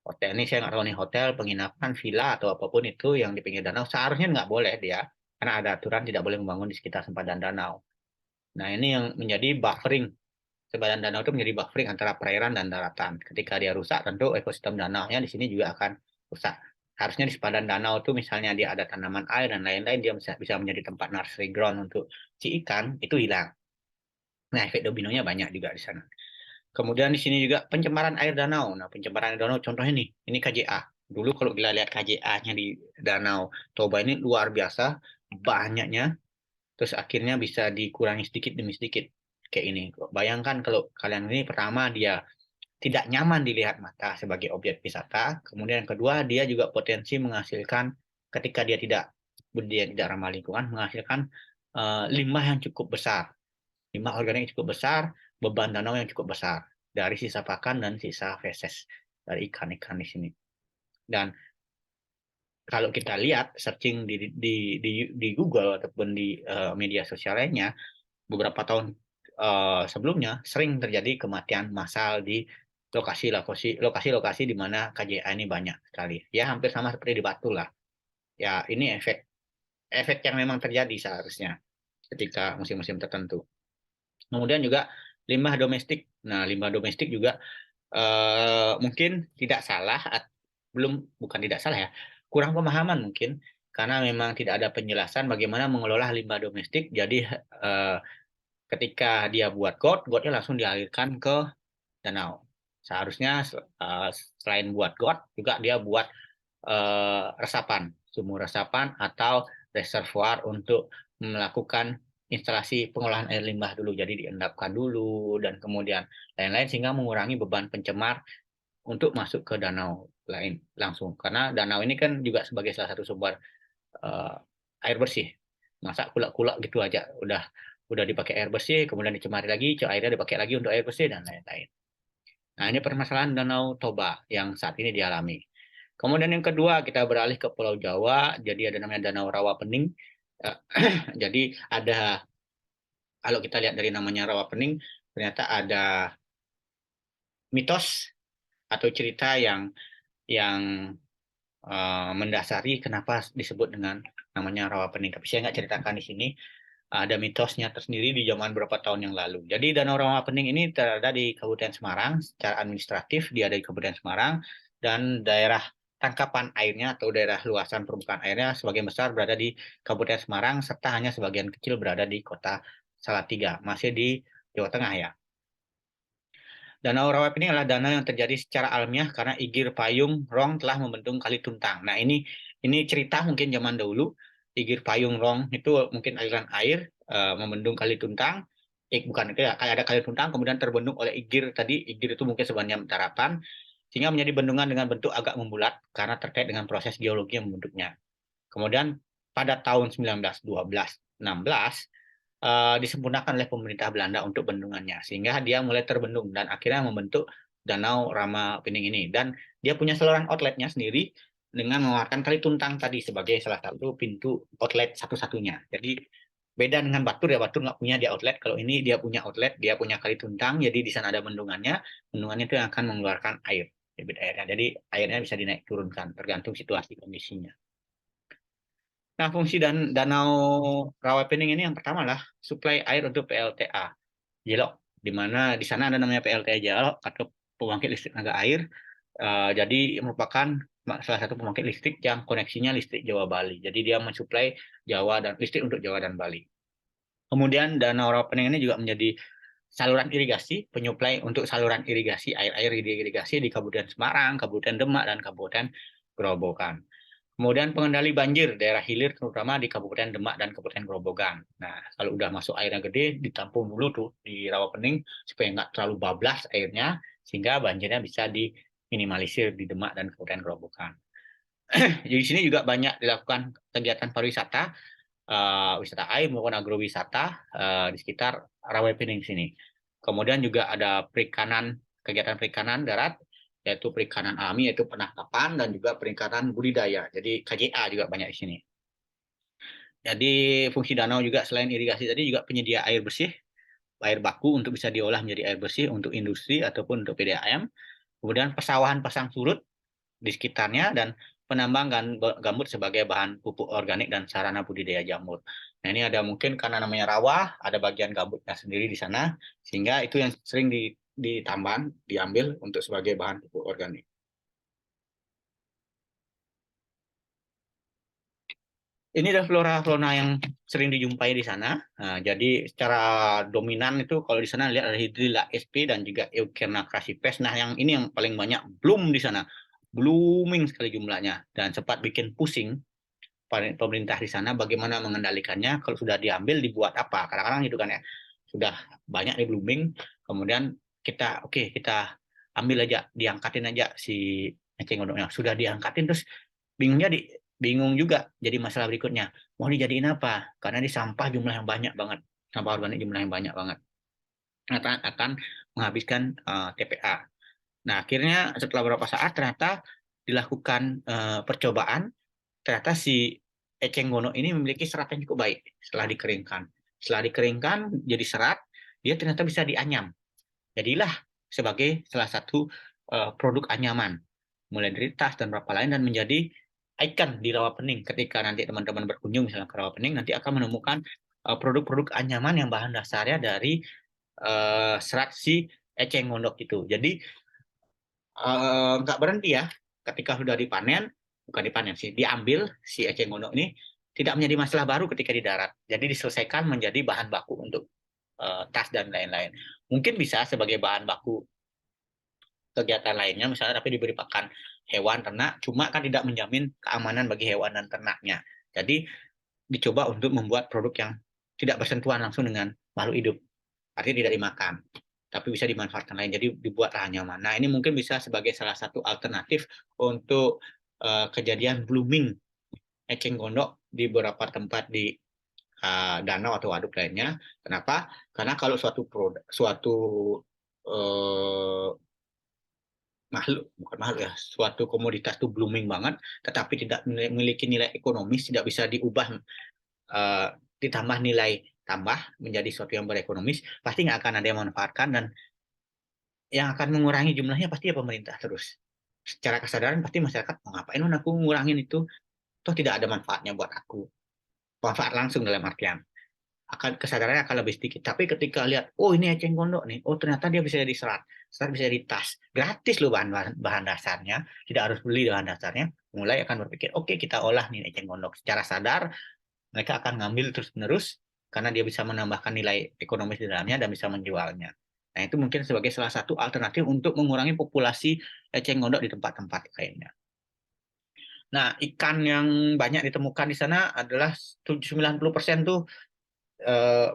hotel ini saya nggak tahu nih hotel, penginapan, villa atau apapun itu yang di pinggir danau, seharusnya nggak boleh dia, karena ada aturan tidak boleh membangun di sekitar sempadan danau. Nah, ini yang menjadi buffering. Sebadan danau itu menjadi buffering antara perairan dan daratan. Ketika dia rusak, tentu ekosistem danaunya di sini juga akan rusak. Harusnya di sepadan danau itu misalnya dia ada tanaman air dan lain-lain, dia bisa menjadi tempat nursery ground untuk si ikan, itu hilang. Nah, efek dominonya banyak juga di sana. Kemudian di sini juga pencemaran air danau. Nah, pencemaran air danau contohnya nih, ini KJA. Dulu kalau kita lihat KJA-nya di Danau Toba ini luar biasa, banyaknya terus akhirnya bisa dikurangi sedikit demi sedikit kayak ini. Bayangkan kalau kalian ini pertama dia tidak nyaman dilihat mata sebagai objek wisata, kemudian yang kedua dia juga potensi menghasilkan ketika dia tidak budidaya tidak ramah lingkungan menghasilkan limbah yang cukup besar, limbah organik yang cukup besar, beban danau yang cukup besar dari sisa pakan dan sisa feses dari ikan-ikan di sini. Dan kalau kita lihat searching di Google ataupun di media sosial lainnya, beberapa tahun sebelumnya sering terjadi kematian massal di lokasi-lokasi di mana KJA ini banyak sekali. Ya hampir sama seperti di Batu lah. Ya ini efek yang memang terjadi seharusnya ketika musim-musim tertentu. Kemudian juga limbah domestik. Nah, limbah domestik juga mungkin tidak salah, bukan tidak salah ya, kurang pemahaman mungkin karena memang tidak ada penjelasan bagaimana mengelola limbah domestik. Jadi ketika dia buat godnya langsung dialirkan ke danau. Seharusnya selain buat got juga dia buat resapan, sumur resapan atau reservoir untuk melakukan instalasi pengolahan air limbah dulu. Jadi diendapkan dulu dan kemudian lain-lain sehingga mengurangi beban pencemar untuk masuk ke danau lain langsung. Karena danau ini kan juga sebagai salah satu sumber uh, air bersih. Masa kulak-kulak gitu aja udah dipakai air bersih, kemudian dicemari lagi, airnya dipakai lagi untuk air bersih dan lain-lain. Nah, ini permasalahan Danau Toba yang saat ini dialami. Kemudian yang kedua, kita beralih ke Pulau Jawa, jadi ada namanya Danau Rawapening. Jadi ada, kalau kita lihat dari namanya Rawapening, ternyata ada mitos atau cerita yang mendasari kenapa disebut dengan namanya Rawapening. Tapi saya nggak ceritakan di sini. Ada mitosnya tersendiri di zaman beberapa tahun yang lalu. Jadi Danau Rawapening ini terada di Kabupaten Semarang, secara administratif dia ada di Kabupaten Semarang, dan daerah tangkapan airnya atau daerah luasan permukaan airnya sebagian besar berada di Kabupaten Semarang, serta hanya sebagian kecil berada di kota Salatiga, masih di Jawa Tengah ya. Danau Rawapening adalah danau yang terjadi secara alamiah karena igir payung rong telah membendung Kali Tuntang. Nah, ini cerita mungkin zaman dahulu. Igir payung rong itu mungkin aliran air membendung Kali Tuntang. Bukan ya, kayak ada Kali Tuntang kemudian terbendung oleh igir tadi. Igir itu mungkin sebenarnya tarapan sehingga menjadi bendungan dengan bentuk agak membulat karena terkait dengan proses geologi yang membentuknya. Kemudian pada tahun 1912-16 disempurnakan oleh pemerintah Belanda untuk bendungannya, sehingga dia mulai terbendung dan akhirnya membentuk Danau Rawapening ini. Dan dia punya saluran outletnya sendiri dengan mengeluarkan Kali Tuntang tadi sebagai salah satu pintu outlet satu-satunya. Jadi beda dengan Batur ya, Batur nggak punya dia outlet. Kalau ini dia punya outlet, dia punya Kali Tuntang, jadi di sana ada bendungannya. Bendungannya itu yang akan mengeluarkan air, debit airnya. Jadi airnya bisa dinaik turunkan tergantung situasi kondisinya. Nah, fungsi Danau Rawapening ini yang pertama adalah suplai air untuk PLTA Jelok, di mana di sana ada namanya PLTA Jelok atau pembangkit listrik tenaga air. Jadi merupakan salah satu pembangkit listrik yang koneksinya listrik Jawa Bali. Jadi dia mensuplai Jawa dan listrik untuk Jawa dan Bali. Kemudian Danau Rawapening ini juga menjadi saluran irigasi, penyuplai untuk saluran irigasi air-air irigasi di Kabupaten Semarang, Kabupaten Demak, dan Kabupaten Grobogan. Kemudian pengendali banjir daerah hilir terutama di Kabupaten Demak dan Kabupaten Grobogan. Nah, kalau udah masuk airnya gede, ditampung dulu tuh di Rawapening supaya nggak terlalu bablas airnya, sehingga banjirnya bisa diminimalisir di Demak dan Kabupaten Grobogan. Jadi di sini juga banyak dilakukan kegiatan pariwisata, wisata air maupun agrowisata di sekitar Rawapening sini. Kemudian juga ada perikanan, kegiatan perikanan darat, yaitu perikanan alami, yaitu penangkapan, dan juga perikanan budidaya. Jadi KJA juga banyak di sini. Jadi fungsi danau juga selain irigasi tadi juga penyedia air bersih, air baku untuk bisa diolah menjadi air bersih untuk industri ataupun untuk PDAM. Kemudian pesawahan pasang surut di sekitarnya dan penambang gambut sebagai bahan pupuk organik dan sarana budidaya jamur. Nah, ini ada mungkin karena namanya rawa, ada bagian gambutnya sendiri di sana, sehingga itu yang sering ditambang, diambil untuk sebagai bahan pupuk organik. Ini adalah flora-fauna yang sering dijumpai di sana. Nah, jadi secara dominan itu kalau di sana lihat ada Hydrilla sp dan juga Eukerna crassipes. Nah, yang ini yang paling banyak bloom di sana. Blooming sekali jumlahnya dan sempat bikin pusing pemerintah di sana bagaimana mengendalikannya. Kalau sudah diambil dibuat apa? Kadang-kadang itu kan ya. Sudah banyak di blooming, kemudian kita ambil aja, diangkatin aja si eceng gondoknya. Sudah diangkatin terus bingungnya bingung juga jadi masalah berikutnya. Mau dijadiin apa? Karena di sampah jumlah yang banyak banget. Sampah organik jumlah yang banyak banget. Akan menghabiskan TPA. Nah, akhirnya setelah beberapa saat ternyata dilakukan percobaan ternyata si eceng gondok ini memiliki serat yang cukup baik setelah dikeringkan. Setelah dikeringkan jadi serat, dia ternyata bisa dianyam. Jadilah sebagai salah satu produk anyaman, mulai dari tas dan beberapa lain, dan menjadi ikon di Rawapening. Ketika nanti teman-teman berkunjung misalnya ke Rawapening, nanti akan menemukan produk-produk anyaman yang bahan dasarnya dari serat si eceng gondok itu. Jadi nggak berhenti ya, ketika sudah dipanen, bukan dipanen sih, diambil si eceng gondok ini tidak menjadi masalah baru ketika di darat. Jadi diselesaikan menjadi bahan baku untuk tas dan lain-lain. Mungkin bisa sebagai bahan baku kegiatan lainnya misalnya, tapi diberi pakan hewan ternak, cuma kan tidak menjamin keamanan bagi hewan dan ternaknya. Jadi dicoba untuk membuat produk yang tidak bersentuhan langsung dengan makhluk hidup, artinya tidak dimakan, tapi bisa dimanfaatkan lain. Jadi dibuatlah nyaman. Nah, ini mungkin bisa sebagai salah satu alternatif untuk kejadian blooming eceng gondok di beberapa tempat di danau atau waduk lainnya. Kenapa? Karena kalau suatu produk, suatu uh, makhluk, bukan makhluk ya, suatu komoditas itu blooming banget, tetapi tidak memiliki nilai ekonomis, tidak bisa diubah, uh, ditambah nilai tambah menjadi sesuatu yang berekonomis, pasti nggak akan ada yang manfaatkan, dan yang akan mengurangi jumlahnya pasti ya pemerintah terus. Secara kesadaran pasti masyarakat, mau ngapain aku ngurangin itu, toh tidak ada manfaatnya buat aku. Manfaat langsung dalam artian akan kesadarannya akan lebih sedikit. Tapi ketika lihat, oh ini eceng gondok nih, oh ternyata dia bisa jadi serat, serat bisa jadi tas, gratis loh bahan dasarnya, tidak harus beli bahan dasarnya. Mulai akan berpikir, oke kita olah nih eceng gondok. Secara sadar mereka akan ngambil terus-menerus karena dia bisa menambahkan nilai ekonomis di dalamnya dan bisa menjualnya. Nah itu mungkin sebagai salah satu alternatif untuk mengurangi populasi eceng gondok di tempat-tempat lainnya. Nah, ikan yang banyak ditemukan di sana adalah 90% tuh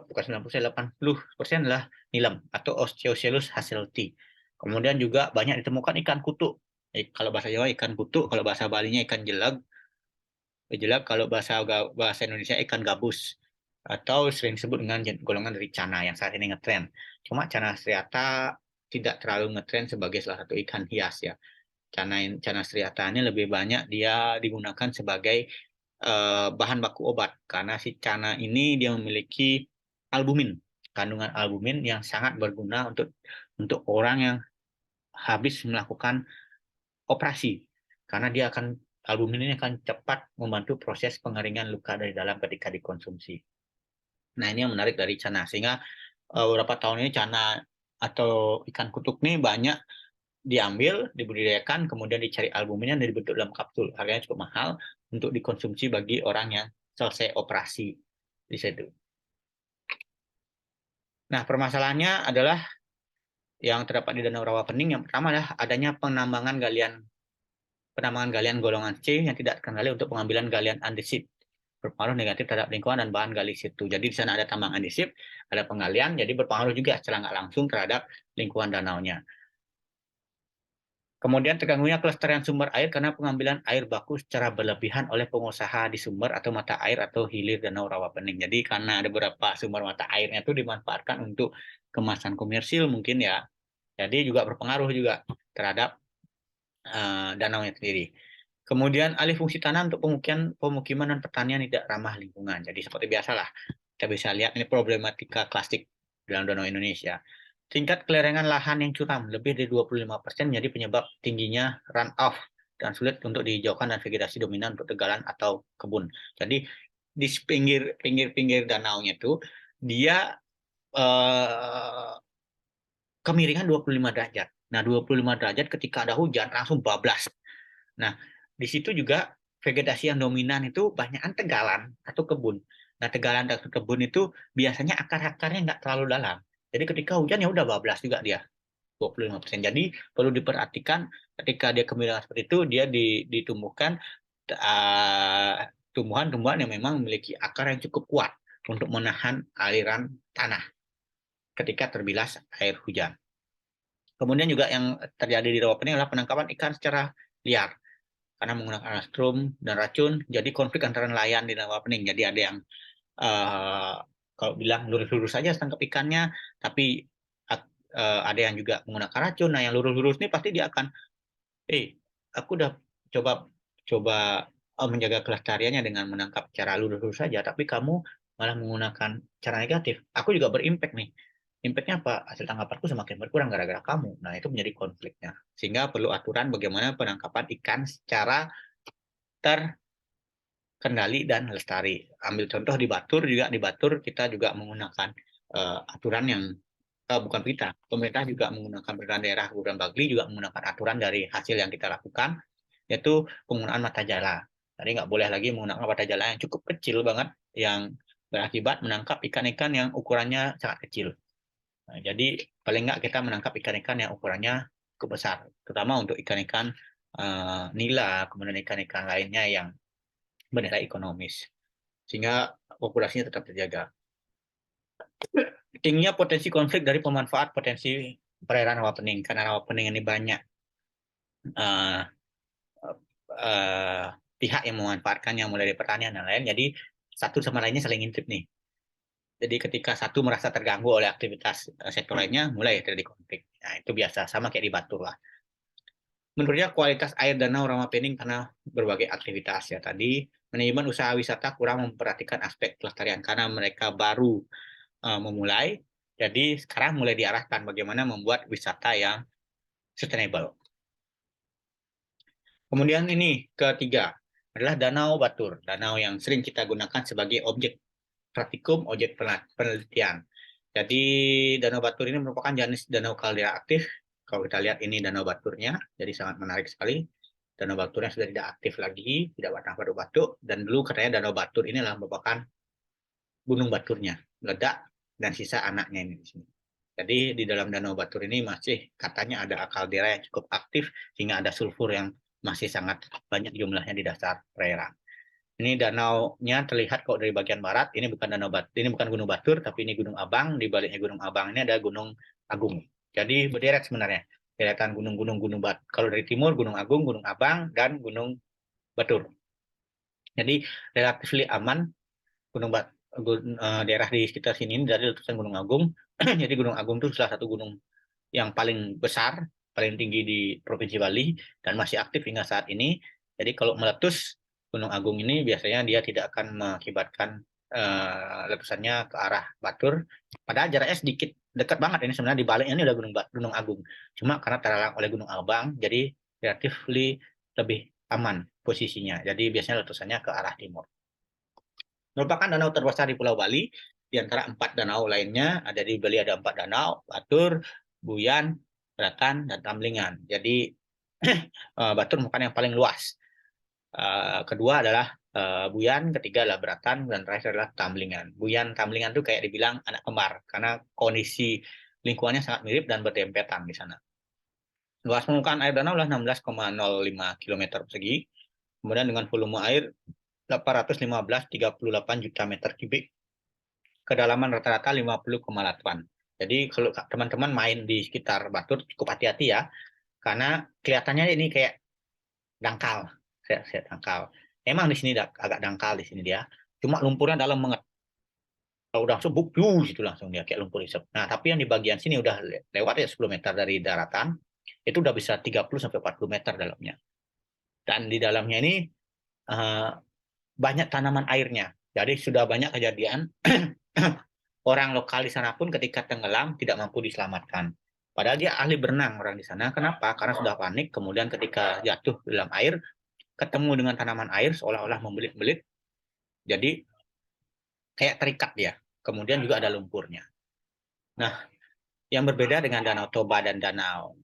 bukan 90%, 80% adalah nilem atau Osteochelus hasselti. Kemudian juga banyak ditemukan ikan kutuk. Kalau bahasa Jawa ikan kutuk, kalau bahasa Balinya ikan jelag, jelag kalau bahasa Indonesia ikan gabus, atau sering disebut dengan golongan dari cana yang saat ini ngetren. Cuma cana striata tidak terlalu ngetren sebagai salah satu ikan hias ya. Cana striata ini lebih banyak dia digunakan sebagai bahan baku obat karena si cana ini dia memiliki albumin, kandungan albumin yang sangat berguna untuk orang yang habis melakukan operasi, karena dia akan, albumin ini akan cepat membantu proses pengeringan luka dari dalam ketika dikonsumsi. Nah ini yang menarik dari cana, sehingga beberapa tahun ini cana atau ikan kutuk ini banyak diambil, dibudidayakan, kemudian dicari albuminnya dan dibentuk dalam kapsul. Harganya cukup mahal untuk dikonsumsi bagi orang yang selesai operasi di situ. Nah, permasalahannya adalah yang terdapat di Danau Rawapening. Yang pertama adalah adanya penambangan galian golongan C yang tidak terkendali untuk pengambilan galian andesit, berpengaruh negatif terhadap lingkungan dan bahan gali situ. Jadi di sana ada tambang andesit, ada penggalian, jadi berpengaruh juga secara nggak langsung terhadap lingkungan danaunya. Kemudian terganggunya kelestarian sumber air karena pengambilan air baku secara berlebihan oleh pengusaha di sumber atau mata air atau hilir Danau Rawapening. Jadi karena ada beberapa sumber mata airnya itu dimanfaatkan untuk kemasan komersil mungkin ya. Jadi juga berpengaruh juga terhadap danau sendiri. Kemudian alih fungsi tanah untuk pemukiman dan pertanian tidak ramah lingkungan. Jadi seperti biasalah kita bisa lihat ini problematika klasik dalam danau Indonesia. Tingkat kelerengan lahan yang curam lebih dari 25% menjadi penyebab tingginya runoff dan sulit untuk dihijaukan dan vegetasi dominan untuk tegalan atau kebun. Jadi di pinggir-pinggir danaunya itu dia kemiringan 25 derajat. Nah, 25 derajat ketika ada hujan langsung bablas. Nah, di situ juga vegetasi yang dominan itu banyakan tegalan atau kebun. Nah, tegalan dan kebun itu biasanya akar-akarnya nggak terlalu dalam. Jadi ketika hujan ya udah bablas juga dia 25%. Jadi perlu diperhatikan ketika dia kemiringan seperti itu, dia ditumbuhkan tumbuhan-tumbuhan yang memang memiliki akar yang cukup kuat untuk menahan aliran tanah ketika terbilas air hujan. Kemudian juga yang terjadi di Rawapening adalah penangkapan ikan secara liar karena menggunakan rastrum dan racun. Jadi konflik antara nelayan di Rawapening. Jadi ada yang kalau bilang lurus-lurus saja tangkap ikannya, tapi ada yang juga menggunakan racun. Nah, yang lurus-lurus ini pasti dia akan, aku udah coba coba menjaga kelestariannya dengan menangkap cara lurus-lurus saja, tapi kamu malah menggunakan cara negatif, aku juga berimpact nih. Impactnya apa? Hasil tangkapanku semakin berkurang gara-gara kamu. Nah, itu menjadi konfliknya. Sehingga perlu aturan bagaimana penangkapan ikan secara terkendali dan lestari. Ambil contoh di Batur juga, di Batur kita juga menggunakan aturan yang bukan kita, pemerintah juga menggunakan pemerintah daerah Kebupaten Bagli juga menggunakan aturan dari hasil yang kita lakukan, yaitu penggunaan mata jala. Jadi nggak boleh lagi menggunakan mata jala yang cukup kecil banget, yang berakibat menangkap ikan-ikan yang ukurannya sangat kecil. Nah, jadi paling nggak kita menangkap ikan-ikan yang ukurannya cukup besar, terutama untuk ikan-ikan nila, kemudian ikan-ikan lainnya yang bernilai ekonomis, sehingga populasinya tetap terjaga. Tingginya potensi konflik dari pemanfaat potensi perairan rawa pening, karena rawa pening ini banyak uh, uh, pihak yang memanfaatkannya, mulai dari pertanian dan lain, jadi satu sama lainnya saling intip nih. Jadi ketika satu merasa terganggu oleh aktivitas sektor lainnya, mulai terjadi konflik. Nah, itu biasa, sama kayak di Batur lah. Menurutnya kualitas air danau rawa pening karena berbagai aktivitas ya tadi. Manajemen usaha wisata kurang memperhatikan aspek kelestarian karena mereka baru memulai. Jadi sekarang mulai diarahkan bagaimana membuat wisata yang sustainable. Kemudian ini ketiga adalah Danau Batur, danau yang sering kita gunakan sebagai objek praktikum, objek penelitian. Jadi Danau Batur ini merupakan jenis danau kaldera aktif. Kalau kita lihat ini Danau Baturnya, jadi sangat menarik sekali. Danau Baturnya sudah tidak aktif lagi, tidak pernah batu-batu, dan dulu katanya Danau Batur ini adalah merupakan gunung baturnya, meledak, dan sisa anaknya ini di sini. Jadi di dalam Danau Batur ini masih katanya ada kaldera yang cukup aktif, sehingga ada sulfur yang masih sangat banyak jumlahnya di dasar perairan. Ini danaunya terlihat kok dari bagian barat. Ini bukan Danau Batur, ini bukan Gunung Batur, tapi ini Gunung Abang. Di baliknya Gunung Abang ini ada Gunung Agung. Jadi berderet sebenarnya deretan gunung-gunung Gunung Batur. Kalau dari timur Gunung Agung, Gunung Abang, dan Gunung Batur. Jadi relatif aman Gunung Batur. Daerah di sekitar sini dari letusan Gunung Agung. Jadi Gunung Agung itu salah satu gunung yang paling besar, paling tinggi di Provinsi Bali dan masih aktif hingga saat ini. Jadi kalau meletus Gunung Agung ini biasanya dia tidak akan mengakibatkan letusannya ke arah Batur. Padahal jaraknya sedikit dekat banget ini sebenarnya di baliknya ini udah Gunung Agung. Cuma karena terhalang oleh Gunung Abang, jadi relatif lebih aman posisinya. Jadi biasanya letusannya ke arah timur. Merupakan danau terbesar di Pulau Bali. Di antara 4 danau lainnya, ada di Bali ada 4 danau, Batur, Buyan, Beratan, dan Tamlingan. Jadi Batur merupakan yang paling luas. Kedua adalah Buyan, ketiga adalah Beratan, dan terakhir adalah Tamlingan. Buyan, Tamlingan itu kayak dibilang anak kembar, karena kondisi lingkungannya sangat mirip dan berdempetan di sana. Luas permukaan air danau adalah 16,05 km persegi. Kemudian dengan volume air 815,38 juta meter kubik, kedalaman rata-rata 50,8. Jadi kalau teman-teman main di sekitar Batur cukup hati-hati ya, karena kelihatannya ini kayak dangkal, saya dangkal. Emang di sini agak dangkal di sini dia, cuma lumpurnya dalam banget. Kalau udah langsung buk, itu langsung dia kayak lumpur isep. Nah, tapi yang di bagian sini udah lewat ya 10 meter dari daratan, itu udah bisa 30-40 meter dalamnya. Dan di dalamnya ini banyak tanaman airnya. Jadi sudah banyak kejadian orang lokal di sana pun ketika tenggelam tidak mampu diselamatkan. Padahal dia ahli berenang orang di sana. Kenapa? Karena sudah panik. Kemudian ketika jatuh dalam air, ketemu dengan tanaman air seolah-olah membelit-belit. Jadi kayak terikat dia. Kemudian juga ada lumpurnya. Nah, yang berbeda dengan Danau Toba dan Danau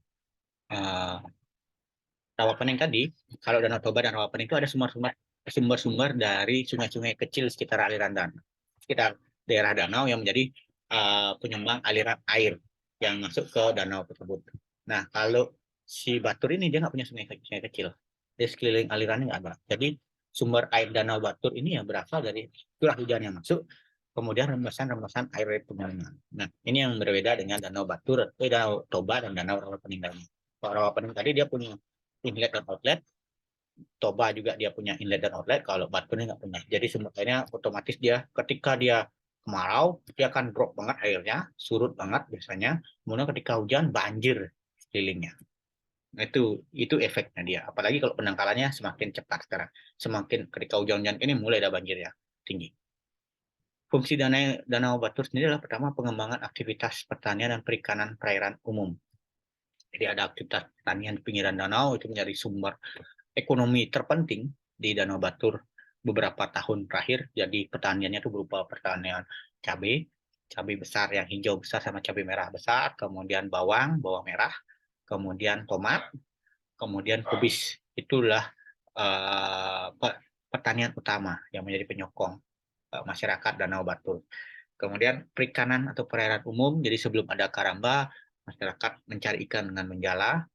Rawapening tadi, kalau Danau Toba dan Rawapening itu ada sumber-sumber dari sungai-sungai kecil sekitar aliran danau, sekitar daerah danau yang menjadi penyumbang aliran air yang masuk ke danau tersebut. Nah, kalau si Batur ini dia nggak punya sungai kecil, di sekeliling alirannya nggak ada. Jadi sumber air danau Batur ini yang berasal dari curah hujan yang masuk, kemudian rembesan-rembesan air pegunungan. Nah, ini yang berbeda dengan Danau Batur, Danau Toba dan Danau Rawapening tadi. Kalau Rawapening tadi dia punya inlet dan outlet, Toba juga dia punya inlet dan outlet, kalau Batur ini nggak punya. Jadi sumber airnya otomatis dia ketika dia kemarau, dia akan drop banget airnya, surut banget biasanya. Kemudian ketika hujan, banjir sekelilingnya. Nah, itu efeknya dia. Apalagi kalau penangkalannya semakin cepat sekarang. Semakin ketika hujan-hujan ini mulai ada banjir ya tinggi. Fungsi Danau Batur sendiri adalah pertama pengembangan aktivitas pertanian dan perikanan perairan umum. Jadi ada aktivitas pertanian di pinggiran danau itu menjadi sumber ekonomi terpenting di Danau Batur beberapa tahun terakhir. Jadi pertaniannya itu berupa pertanian cabai, cabai besar yang hijau besar sama cabai merah besar, kemudian bawang, bawang merah, kemudian tomat, kemudian kubis. Itulah uh, pertanian utama yang menjadi penyokong masyarakat Danau Batur. Kemudian perikanan atau perairan umum, jadi sebelum ada karamba, masyarakat mencari ikan dengan menjala.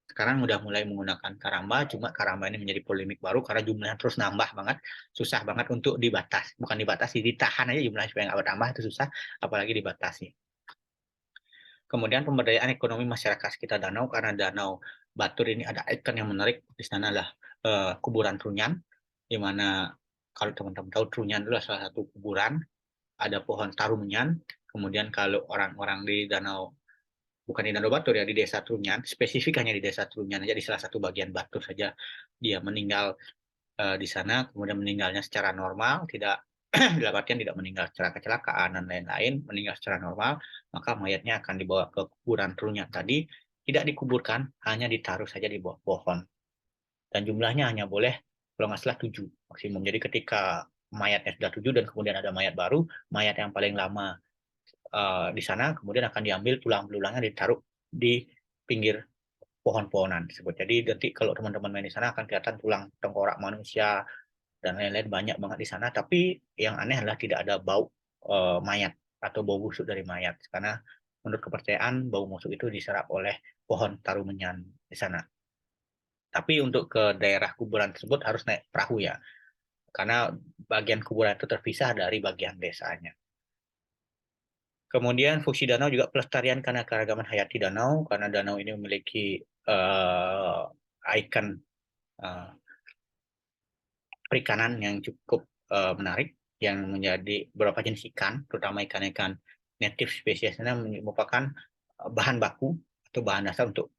Sekarang udah mulai menggunakan karamba, cuma karamba ini menjadi polemik baru karena jumlahnya terus nambah banget, susah banget untuk dibatas. Bukan dibatasi, ditahan aja jumlahnya supaya nggak bertambah itu susah, apalagi dibatasi. Kemudian pemberdayaan ekonomi masyarakat sekitar danau, karena Danau Batur ini ada ikon yang menarik. Di sana adalah kuburan Trunyan, di mana kalau teman-teman tahu Trunyan adalah salah satu kuburan, ada pohon tarumenyan. Kemudian kalau orang-orang di danau, bukan di Danau Batur ya, di desa Trunyan, spesifik hanya di desa Trunyan aja, di salah satu bagian Batur saja dia meninggal di sana, kemudian meninggalnya secara normal, tidak dalam artian tidak meninggal secara kecelakaan dan lain-lain, meninggal secara normal, maka mayatnya akan dibawa ke kuburan Trunyan tadi, tidak dikuburkan, hanya ditaruh saja di bawah pohon. Dan jumlahnya hanya boleh, kalau nggak salah, 7 maksimum. Jadi ketika mayatnya sudah 7 dan kemudian ada mayat baru, mayat yang paling lama di sana kemudian akan diambil tulang belulangnya ditaruh di pinggir pohon-pohonan tersebut. Jadi nanti kalau teman-teman main di sana akan kelihatan tulang tengkorak manusia dan lain-lain banyak banget di sana. Tapi yang aneh adalah tidak ada bau mayat atau bau busuk dari mayat karena menurut kepercayaan bau busuk itu diserap oleh pohon tarumenyan di sana. Tapi untuk ke daerah kuburan tersebut harus naik perahu ya, karena bagian kuburan itu terpisah dari bagian desanya. Kemudian fungsi danau juga pelestarian karena keragaman hayati danau, karena danau ini memiliki ikon uh, perikanan yang cukup menarik, yang menjadi beberapa jenis ikan, terutama ikan-ikan native spesiesnya merupakan bahan baku atau bahan dasar untuk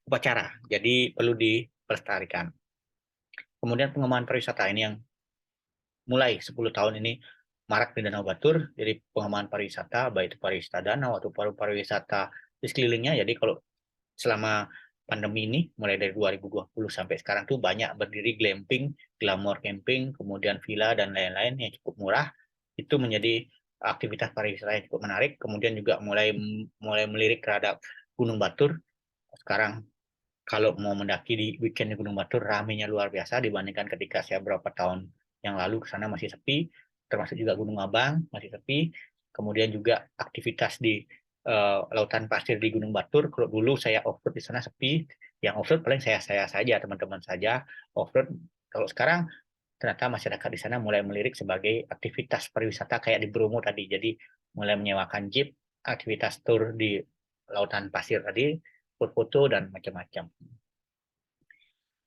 upacara. Jadi perlu dipelestarikan. Kemudian pengembangan pariwisata ini yang mulai 10 tahun ini marak di Danau Batur. Jadi pengembangan pariwisata, baik itu pariwisata danau atau pariwisata di sekelilingnya. Jadi kalau selama pandemi ini, mulai dari 2020 sampai sekarang tuh banyak berdiri glamping, glamour camping, kemudian villa dan lain-lain yang cukup murah. Itu menjadi aktivitas pariwisata yang cukup menarik. Kemudian juga mulai mulai melirik terhadap Gunung Batur. Sekarang kalau mau mendaki di weekend di Gunung Batur, ramenya luar biasa dibandingkan ketika saya beberapa tahun yang lalu ke sana masih sepi, termasuk juga Gunung Abang masih sepi. Kemudian juga aktivitas di lautan pasir di Gunung Batur. Kalau dulu saya off-road di sana sepi, yang off-road paling saya saja, teman-teman saja off-road. Kalau sekarang ternyata masyarakat di sana mulai melirik sebagai aktivitas pariwisata kayak di Bromo tadi. Jadi mulai menyewakan jeep, aktivitas tur di lautan pasir tadi, foto-foto dan macam-macam.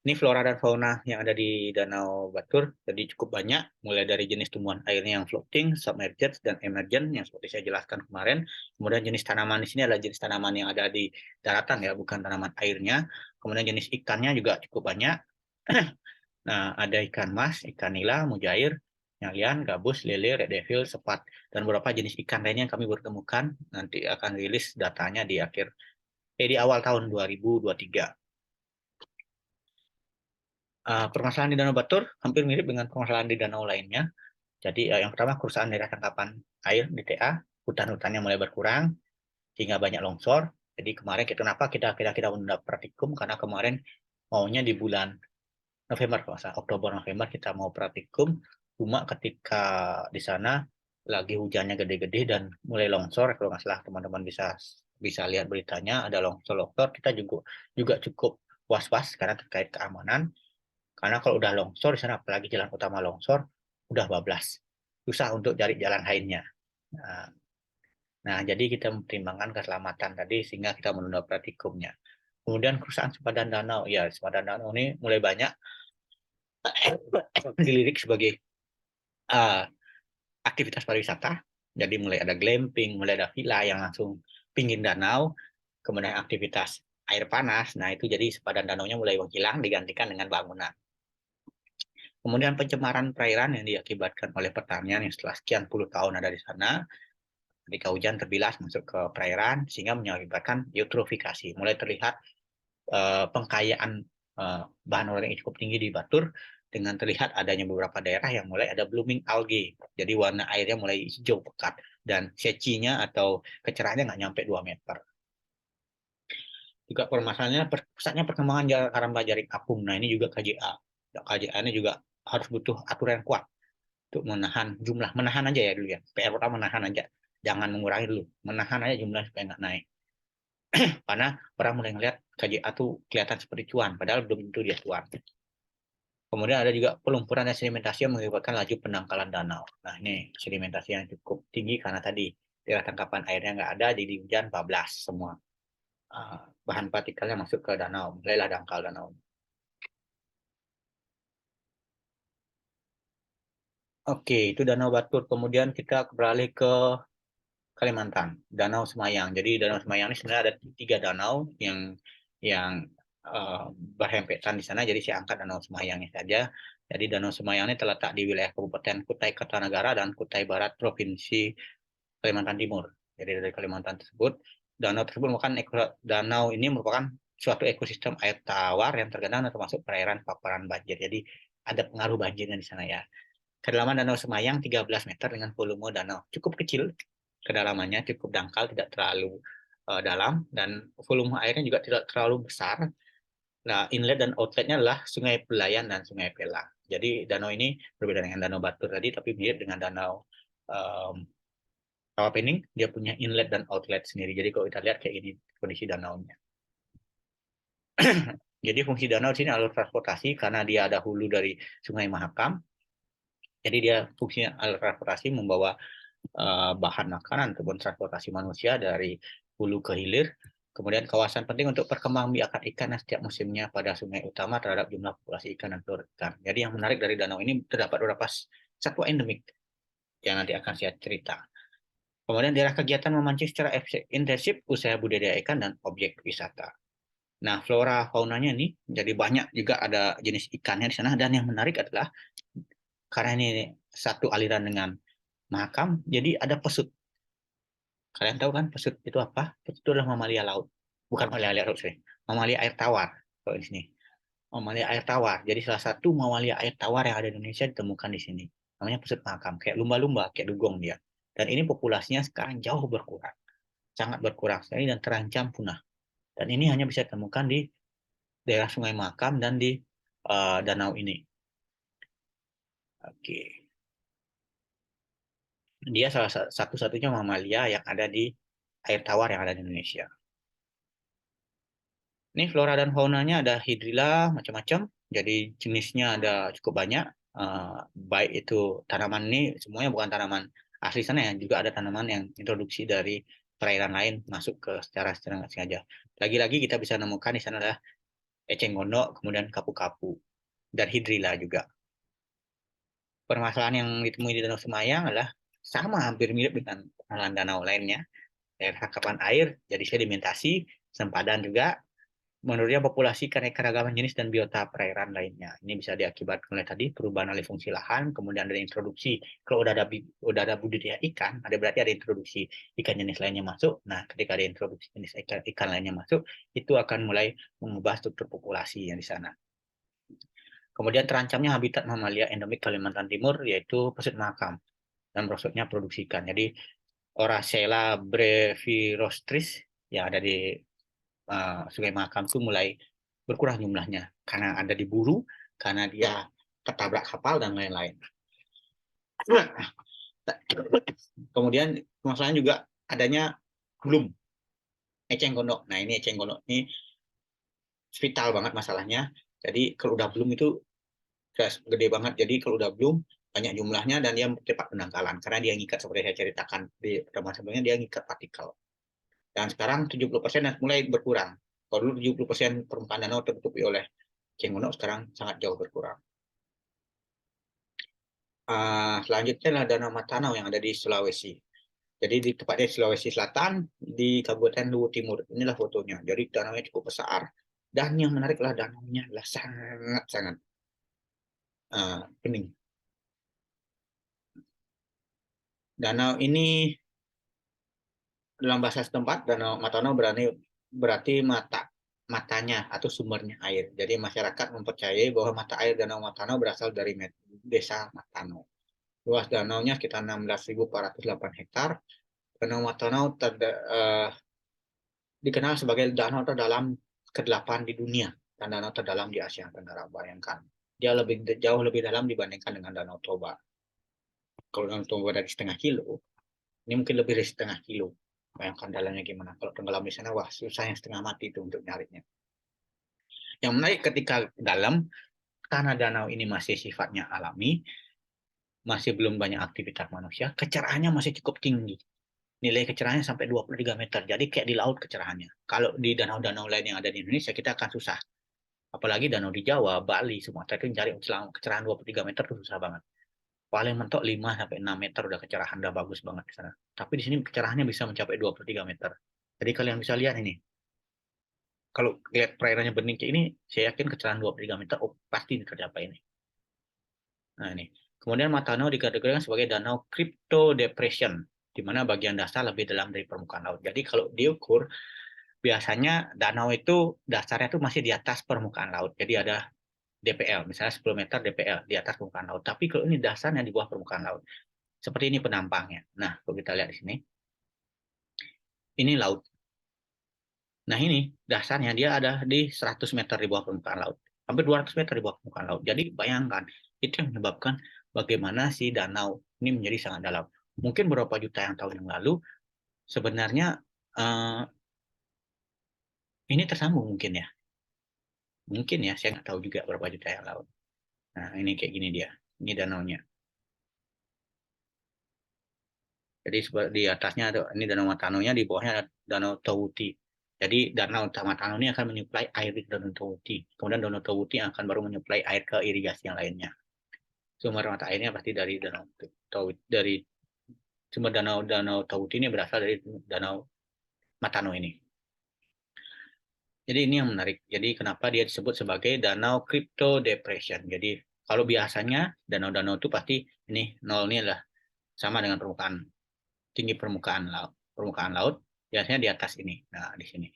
Ini flora dan fauna yang ada di Danau Batur, jadi cukup banyak, mulai dari jenis tumbuhan airnya yang floating, submerged, dan emergent, yang seperti saya jelaskan kemarin. Kemudian jenis tanaman di sini adalah jenis tanaman yang ada di daratan, ya, bukan tanaman airnya. Kemudian jenis ikannya juga cukup banyak. Nah, ada ikan mas, ikan nila, mujair, nyalian, gabus, lele, red devil, sepat, dan beberapa jenis ikan lainnya yang kami bertemukan. Nanti akan rilis datanya di awal tahun 2023. Permasalahan di Danau Batur hampir mirip dengan permasalahan di danau lainnya. Jadi yang pertama kerusakan daerah tangkapan air DTA, hutan-hutannya mulai berkurang sehingga banyak longsor. Jadi kemarin kenapa kita menunda praktikum, karena kemarin maunya di bulan November, Oktober November kita mau praktikum, cuma ketika di sana lagi hujannya gede-gede dan mulai longsor, kalau nggak salah teman-teman bisa bisa lihat beritanya ada longsor-longsor, kita juga cukup was-was karena terkait keamanan. Karena kalau udah longsor di sana, apalagi jalan utama longsor, udah bablas. Susah untuk cari jalan lainnya. Nah, nah, jadi kita mempertimbangkan keselamatan tadi sehingga kita menunda praktikumnya. Kemudian kerusakan sempadan danau. Ya, sempadan danau ini mulai banyak dilirik sebagai uh, aktivitas pariwisata. Jadi mulai ada glamping, mulai ada villa yang langsung pinggir danau, kemudian aktivitas air panas. Nah, itu jadi sepadan danaunya mulai menghilang digantikan dengan bangunan. Kemudian pencemaran perairan yang diakibatkan oleh pertanian yang setelah sekian puluh tahun ada di sana, ketika hujan terbilas masuk ke perairan sehingga mengakibatkan eutrofikasi. Mulai terlihat pengkayaan bahan organik yang cukup tinggi di Batur dengan terlihat adanya beberapa daerah yang mulai ada blooming algae. Jadi warna airnya mulai hijau pekat dan secinya atau kecerahannya nggak nyampe 2 meter. Juga permasalahannya pusatnya perkembangan karamba jaring apung. Nah, ini juga KJA. KJA-nya juga harus butuh aturan yang kuat untuk menahan jumlah, menahan aja ya dulu ya. PR pertama menahan aja, jangan mengurangi dulu, menahan aja jumlah supaya nggak naik. Karena orang mulai ngeliat KJA tuh kelihatan seperti cuan, padahal belum tentu dia cuan. Kemudian ada juga pelumpuran dan sedimentasi yang mengakibatkan laju pendangkalan danau. Nah, ini sedimentasi yang cukup tinggi karena tadi daerah tangkapan airnya nggak ada, jadi hujan bablas semua. Bahan partikelnya masuk ke danau, mulailah dangkal danau. Oke, itu Danau Batur. Kemudian kita beralih ke Kalimantan, Danau Semayang. Jadi Danau Semayang ini sebenarnya ada 3 danau yang uh, berhempetan di sana. Jadi saya angkat Danau Semayangnya saja. Jadi Danau Semayang ini terletak di wilayah Kabupaten Kutai Kartanagara dan Kutai Barat Provinsi Kalimantan Timur. Jadi dari Kalimantan tersebut, danau ini merupakan suatu ekosistem air tawar yang tergenang dan termasuk perairan paparan banjir. Jadi ada pengaruh banjirnya di sana ya. Kedalaman Danau Semayang 13 meter dengan volume danau cukup kecil, kedalamannya cukup dangkal, tidak terlalu dalam, dan volume airnya juga tidak terlalu besar. Nah, inlet dan outletnya adalah Sungai Pelayan dan Sungai Pelang. Jadi danau ini berbeda dengan Danau Batur tadi, tapi mirip dengan Danau um, Rawapening, dia punya inlet dan outlet sendiri. Jadi kalau kita lihat kayak ini kondisi danaunya. Jadi fungsi danau di sini alur transportasi karena dia ada hulu dari Sungai Mahakam. Jadi dia fungsinya alur transportasi membawa bahan makanan ataupun transportasi manusia dari hulu ke hilir. Kemudian kawasan penting untuk perkembangbiakan ikan setiap musimnya pada sungai utama terhadap jumlah populasi ikan dan telur ikan. Jadi yang menarik dari danau ini terdapat beberapa satwa endemik yang nanti akan saya cerita. Kemudian daerah kegiatan memancing secara intensif, usaha budidaya ikan dan objek wisata. Nah, flora faunanya ini jadi banyak juga ada jenis ikannya di sana, dan yang menarik adalah karena ini satu aliran dengan Mahakam, jadi ada pesut. Kalian tahu kan pesut itu apa? Pesut itu adalah mamalia laut. Bukan mamalia laut, sorry. Mamalia air tawar. Kalau di sini. Mamalia air tawar. Jadi salah satu mamalia air tawar yang ada di Indonesia ditemukan di sini. Namanya pesut Mahakam. Kayak lumba-lumba, kayak dugong dia. Dan ini populasinya sekarang jauh berkurang. Sangat berkurang sekali dan terancam punah. Dan ini hanya bisa ditemukan di daerah Sungai Mahakam dan di danau ini. Oke. Dia salah satu-satunya mamalia yang ada di air tawar yang ada di Indonesia. Ini flora dan faunanya ada hidrilla macam-macam. Jadi jenisnya ada cukup banyak. Baik itu tanaman ini semuanya bukan tanaman asli sana ya. Juga ada tanaman yang introduksi dari perairan lain masuk ke secara nggak sengaja. Lagi-lagi kita bisa menemukan di sana adalah eceng gondok, kemudian kapu-kapu dan hidrilla juga. Permasalahan yang ditemui di Danau Semayang adalah sama hampir mirip dengan permasalahan danau lainnya. Daerah tangkapan air jadi sedimentasi, sempadan juga. Menurutnya populasi keanekaragaman jenis dan biota perairan lainnya. Ini bisa diakibatkan oleh tadi perubahan alih fungsi lahan, kemudian ada introduksi. Kalau udah ada budidaya ikan, ada berarti ada introduksi ikan jenis lainnya masuk. Nah, ketika ada introduksi jenis ikan lainnya masuk, itu akan mulai mengubah struktur populasi yang di sana. Kemudian terancamnya habitat mamalia endemik Kalimantan Timur, yaitu pesut Mahakam dan merosotnya produksi ikan. Jadi Oracela brevirostris yang ada di Sungai Mahakam itu mulai berkurang jumlahnya karena ada diburu, karena dia ketabrak kapal dan lain-lain. Kemudian masalahnya juga adanya belum eceng gondok. Nah, ini eceng gondok ini vital banget masalahnya. Jadi kalau udah belum itu gede banget. Jadi kalau udah belum banyak jumlahnya dan dia cepat pendangkalan karena dia ngikat seperti saya ceritakan di pertemuan sebelumnya, dia ngikat partikel. Dan sekarang 70% mulai berkurang. Kalau dulu 70% permukaan danau tertutupi oleh eceng gondok, sekarang sangat jauh berkurang. Selanjutnya adalah Danau Matanau yang ada di Sulawesi. Jadi di tepatnya Sulawesi Selatan, di Kabupaten Luwu Timur. Inilah fotonya. Jadi danaunya cukup besar. Dan yang menarik adalah danaunya adalah sangat-sangat bening. Danau ini dalam bahasa setempat, Danau Matano berarti matanya atau sumbernya air. Jadi masyarakat mempercayai bahwa mata air Danau Matano berasal dari desa Matano. Luas danaunya sekitar 16.408 hektar. Danau Matano dikenal sebagai danau terdalam ke-8 di dunia dan danau terdalam di Asia Tenggara. Bayangkan, dia jauh lebih dalam dibandingkan dengan Danau Toba. Kalau Danau Toba dari setengah kilo, ini mungkin lebih dari setengah kilo. Bayangkan dalamnya gimana. Kalau tenggelam di sana, wah susah yang setengah mati itu untuk nyarinya. Yang menarik ketika dalam, karena danau ini masih sifatnya alami, masih belum banyak aktivitas manusia, kecerahannya masih cukup tinggi. Nilai kecerahannya sampai 23 meter. Jadi kayak di laut kecerahannya. Kalau di danau-danau lain yang ada di Indonesia, kita akan susah. Apalagi danau di Jawa, Bali, Sumatera itu mencari kecerahan 23 meter itu susah banget. Paling mentok 5 sampai 6 meter udah kecerahan, udah bagus banget di sana. Tapi di sini kecerahannya bisa mencapai 23 meter. Jadi kalian bisa lihat ini. Kalau lihat perairannya bening kayak ini, saya yakin kecerahan 23 meter oh, pasti tercapai ini. Nah ini. Kemudian Matano dikategorikan sebagai danau crypto depression, di mana bagian dasar lebih dalam dari permukaan laut. Jadi kalau diukur, biasanya danau itu dasarnya itu masih di atas permukaan laut. Jadi ada DPL, misalnya 10 meter DPL di atas permukaan laut. Tapi kalau ini dasarnya di bawah permukaan laut. Seperti ini penampangnya. Nah, kalau kita lihat di sini, ini laut. Nah, ini dasarnya dia ada di 100 meter di bawah permukaan laut. Hampir 200 meter di bawah permukaan laut. Jadi bayangkan, itu yang menyebabkan bagaimana si danau ini menjadi sangat dalam. Mungkin beberapa juta yang tahun yang lalu, sebenarnya ini tersambung mungkin ya. Mungkin ya, saya nggak tahu juga berapa juta yang lalu. Nah, ini kayak gini dia. Ini danaunya. Jadi di atasnya ada ini Danau Matano-nya, di bawahnya ada Danau Tawuti. Jadi Danau Matano ini akan menyuplai air di Danau Tawuti. Kemudian Danau Tawuti akan baru menyuplai air ke irigasi yang lainnya. Sumber mata airnya pasti dari Danau Tawuti, dari sumber Danau Tawuti ini berasal dari Danau Matano ini. Jadi ini yang menarik. Jadi kenapa dia disebut sebagai Danau Crypto Depression. Jadi kalau biasanya danau-danau itu pasti ini nol ini adalah sama dengan permukaan tinggi permukaan laut biasanya di atas ini. Nah, di sini.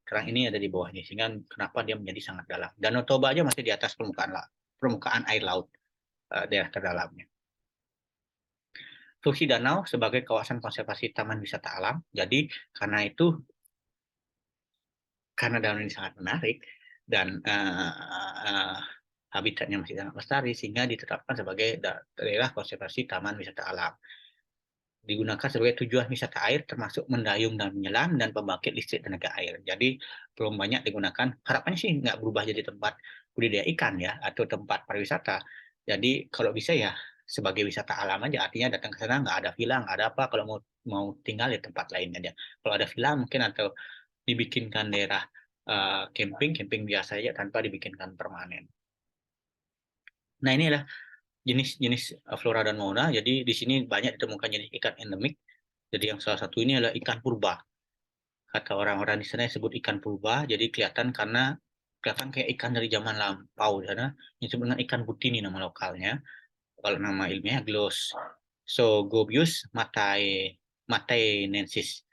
Sekarang ini ada di bawahnya sehingga kenapa dia menjadi sangat dalam. Danau Toba aja masih di atas permukaan air laut daerah terdalamnya. Fungsi danau sebagai kawasan konservasi taman wisata alam. Jadi karena danau ini sangat menarik dan habitatnya masih sangat lestari sehingga ditetapkan sebagai daerah konservasi taman wisata alam. Digunakan sebagai tujuan wisata air termasuk mendayung dan menyelam dan pembangkit listrik tenaga air. Jadi belum banyak digunakan. Harapannya sih nggak berubah jadi tempat budidaya ikan ya atau tempat pariwisata. Jadi kalau bisa ya sebagai wisata alam aja. Artinya datang ke sana nggak ada villa, nggak ada apa. Kalau mau tinggal di tempat lain aja. Kalau ada villa mungkin atau dibikinkan daerah camping biasa aja tanpa dibikinkan permanen. Nah ini adalah jenis-jenis flora dan fauna. Jadi di sini banyak ditemukan jenis ikan endemik. Jadi yang salah satu ini adalah ikan purba. Kata orang-orang di sana disebut ikan purba. Jadi kelihatan kayak ikan dari zaman lampau di sana. Ini disebut dengan ikan butini nama lokalnya. Kalau nama ilmiahnya Glossogobius mataenensis.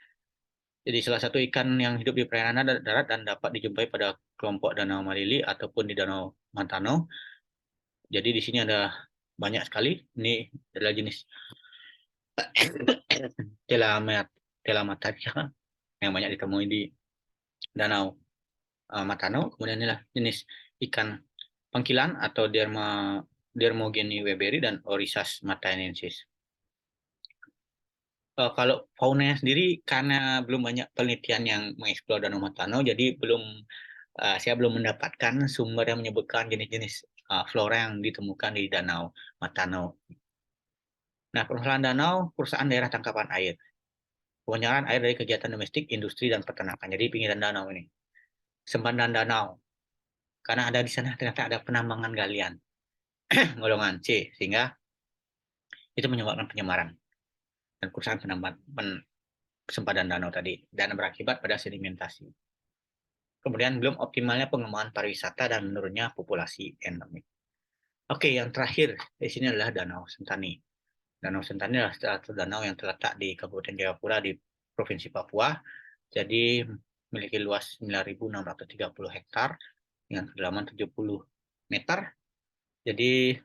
Jadi salah satu ikan yang hidup di perairan darat dan dapat dijumpai pada kelompok Danau Malili ataupun di Danau Mantano. Jadi di sini ada banyak sekali. Ini adalah jenis telamataria yang banyak ditemui di Danau Matano. Kemudian inilah jenis ikan pangkilan atau Dermogeni weberi dan Oryzas mataenensis. Kalau faunanya sendiri karena belum banyak penelitian yang mengeksplor Danau Matano, jadi saya belum mendapatkan sumber yang menyebutkan jenis-jenis flora yang ditemukan di Danau Matano. Nah, permasalahan danau, perusahaan daerah tangkapan air. Pengelolaan air dari kegiatan domestik, industri, dan peternakan. Jadi pinggiran danau ini. Sempadan danau. Karena ada di sana ternyata ada penambangan galian. Golongan C. Sehingga itu menyebabkan pencemaran. dan kerusakan sempadan danau tadi, dan berakibat pada sedimentasi. Kemudian belum optimalnya pengembangan pariwisata dan menurunnya populasi endemik. Oke, yang terakhir di sini adalah Danau Sentani. Danau Sentani adalah satu danau yang terletak di Kabupaten Jayapura di Provinsi Papua. Jadi memiliki luas 9.630 hektar dengan kedalaman 70 meter. Jadi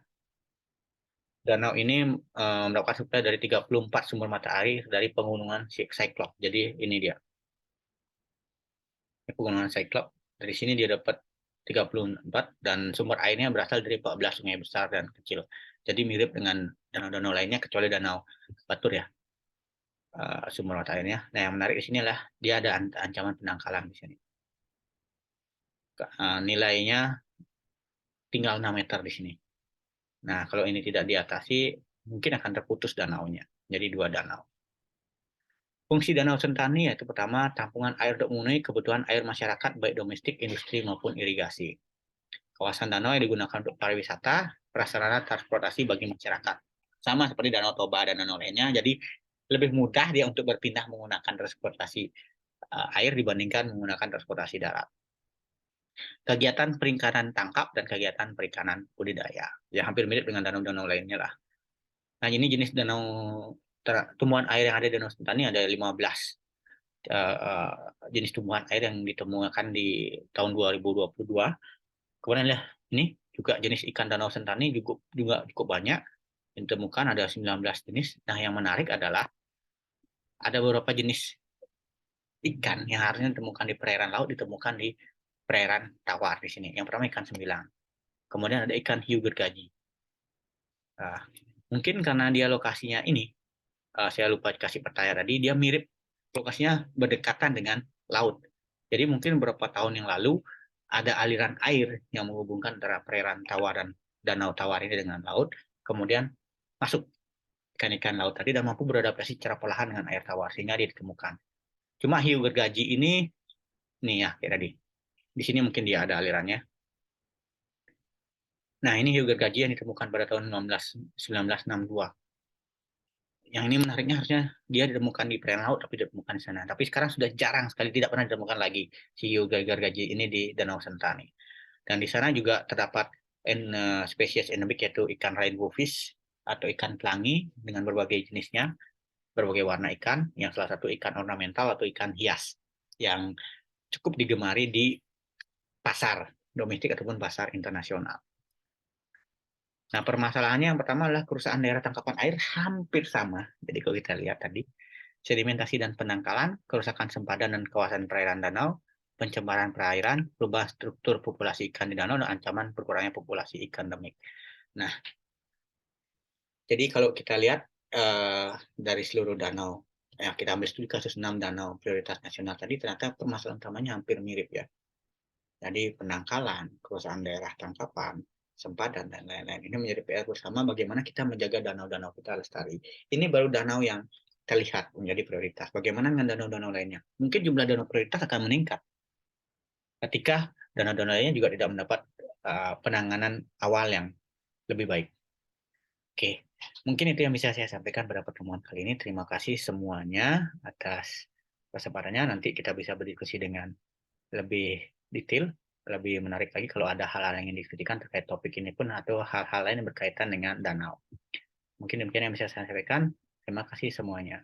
danau ini mendapatkan suplai dari 34 sumber mata air dari pegunungan Cyclops. Jadi ini dia, pegunungan Cyclops. Dari sini dia dapat 34 dan sumber airnya berasal dari 14 sungai besar dan kecil. Jadi mirip dengan danau-danau lainnya kecuali Danau Batur ya, sumber mata airnya. Nah, yang menarik di sini adalah dia ada ancaman penangkalan di sini. Nilainya tinggal 6 meter di sini. Nah, kalau ini tidak diatasi, mungkin akan terputus danaunya. Jadi 2 danau. Fungsi Danau Sentani yaitu pertama, tampungan air untuk memenuhi kebutuhan air masyarakat, baik domestik, industri, maupun irigasi. Kawasan danau yang digunakan untuk pariwisata, prasarana transportasi bagi masyarakat. Sama seperti Danau Toba dan danau lainnya, jadi lebih mudah dia untuk berpindah menggunakan transportasi air dibandingkan menggunakan transportasi darat. Kegiatan perikanan tangkap dan kegiatan perikanan budidaya. Ya hampir mirip dengan danau-danau lainnya lah. Nah, ini jenis danau tumbuhan air yang ada di Danau Sentani ada 15 jenis tumbuhan air yang ditemukan di tahun 2022. Kemudian ya, ini juga jenis ikan Danau Sentani juga cukup banyak ditemukan, ada 19 jenis. Nah, yang menarik adalah ada beberapa jenis ikan yang harusnya ditemukan di perairan laut ditemukan di perairan tawar di sini. Yang pertama ikan sembilang. Kemudian ada ikan hiu gergaji. Nah, mungkin karena dia lokasinya ini, saya lupa kasih pertanyaan tadi, dia mirip lokasinya berdekatan dengan laut. Jadi mungkin beberapa tahun yang lalu ada aliran air yang menghubungkan antara perairan tawar dan danau tawar ini dengan laut, kemudian masuk ikan-ikan laut tadi dan mampu beradaptasi secara perlahan dengan air tawar sehingga dia ditemukan. Cuma hiu gergaji ini, nih ya kayak tadi, di sini mungkin dia ada alirannya. Nah, ini hiu gergaji yang ditemukan pada tahun 1962. Yang ini menariknya harusnya dia ditemukan di perairan laut tapi ditemukan di sana. Tapi sekarang sudah jarang sekali, tidak pernah ditemukan lagi si hiu gergaji ini di Danau Sentani. Dan di sana juga terdapat spesies endemik yaitu ikan rainbow fish atau ikan pelangi dengan berbagai jenisnya, berbagai warna ikan, yang salah satu ikan ornamental atau ikan hias yang cukup digemari di pasar domestik ataupun pasar internasional. Nah, permasalahannya yang pertama adalah kerusakan daerah tangkapan air hampir sama. Jadi kalau kita lihat tadi, sedimentasi dan penangkalan, kerusakan sempadan dan kawasan perairan danau, pencemaran perairan, perubahan struktur populasi ikan di danau, dan ancaman berkurangnya populasi ikan endemik. Nah, jadi kalau kita lihat dari seluruh danau, ya kita ambil studi kasus 6 danau prioritas nasional tadi, ternyata permasalahan utamanya hampir mirip ya. Jadi penangkalan, kerusakan daerah tangkapan, sempadan, dan lain-lain. Ini menjadi PR bersama bagaimana kita menjaga danau-danau kita lestari. Ini baru danau yang terlihat menjadi prioritas. Bagaimana dengan danau-danau lainnya? Mungkin jumlah danau prioritas akan meningkat ketika danau-danau lainnya juga tidak mendapat penanganan awal yang lebih baik. Oke, mungkin itu yang bisa saya sampaikan pada pertemuan kali ini. Terima kasih semuanya atas kesempatannya. Nanti kita bisa berdiskusi dengan lebih detail, lebih menarik lagi kalau ada hal-hal yang ingin didiskusikan terkait topik ini pun atau hal-hal lain yang berkaitan dengan danau. Mungkin demikian yang bisa saya sampaikan. Terima kasih semuanya.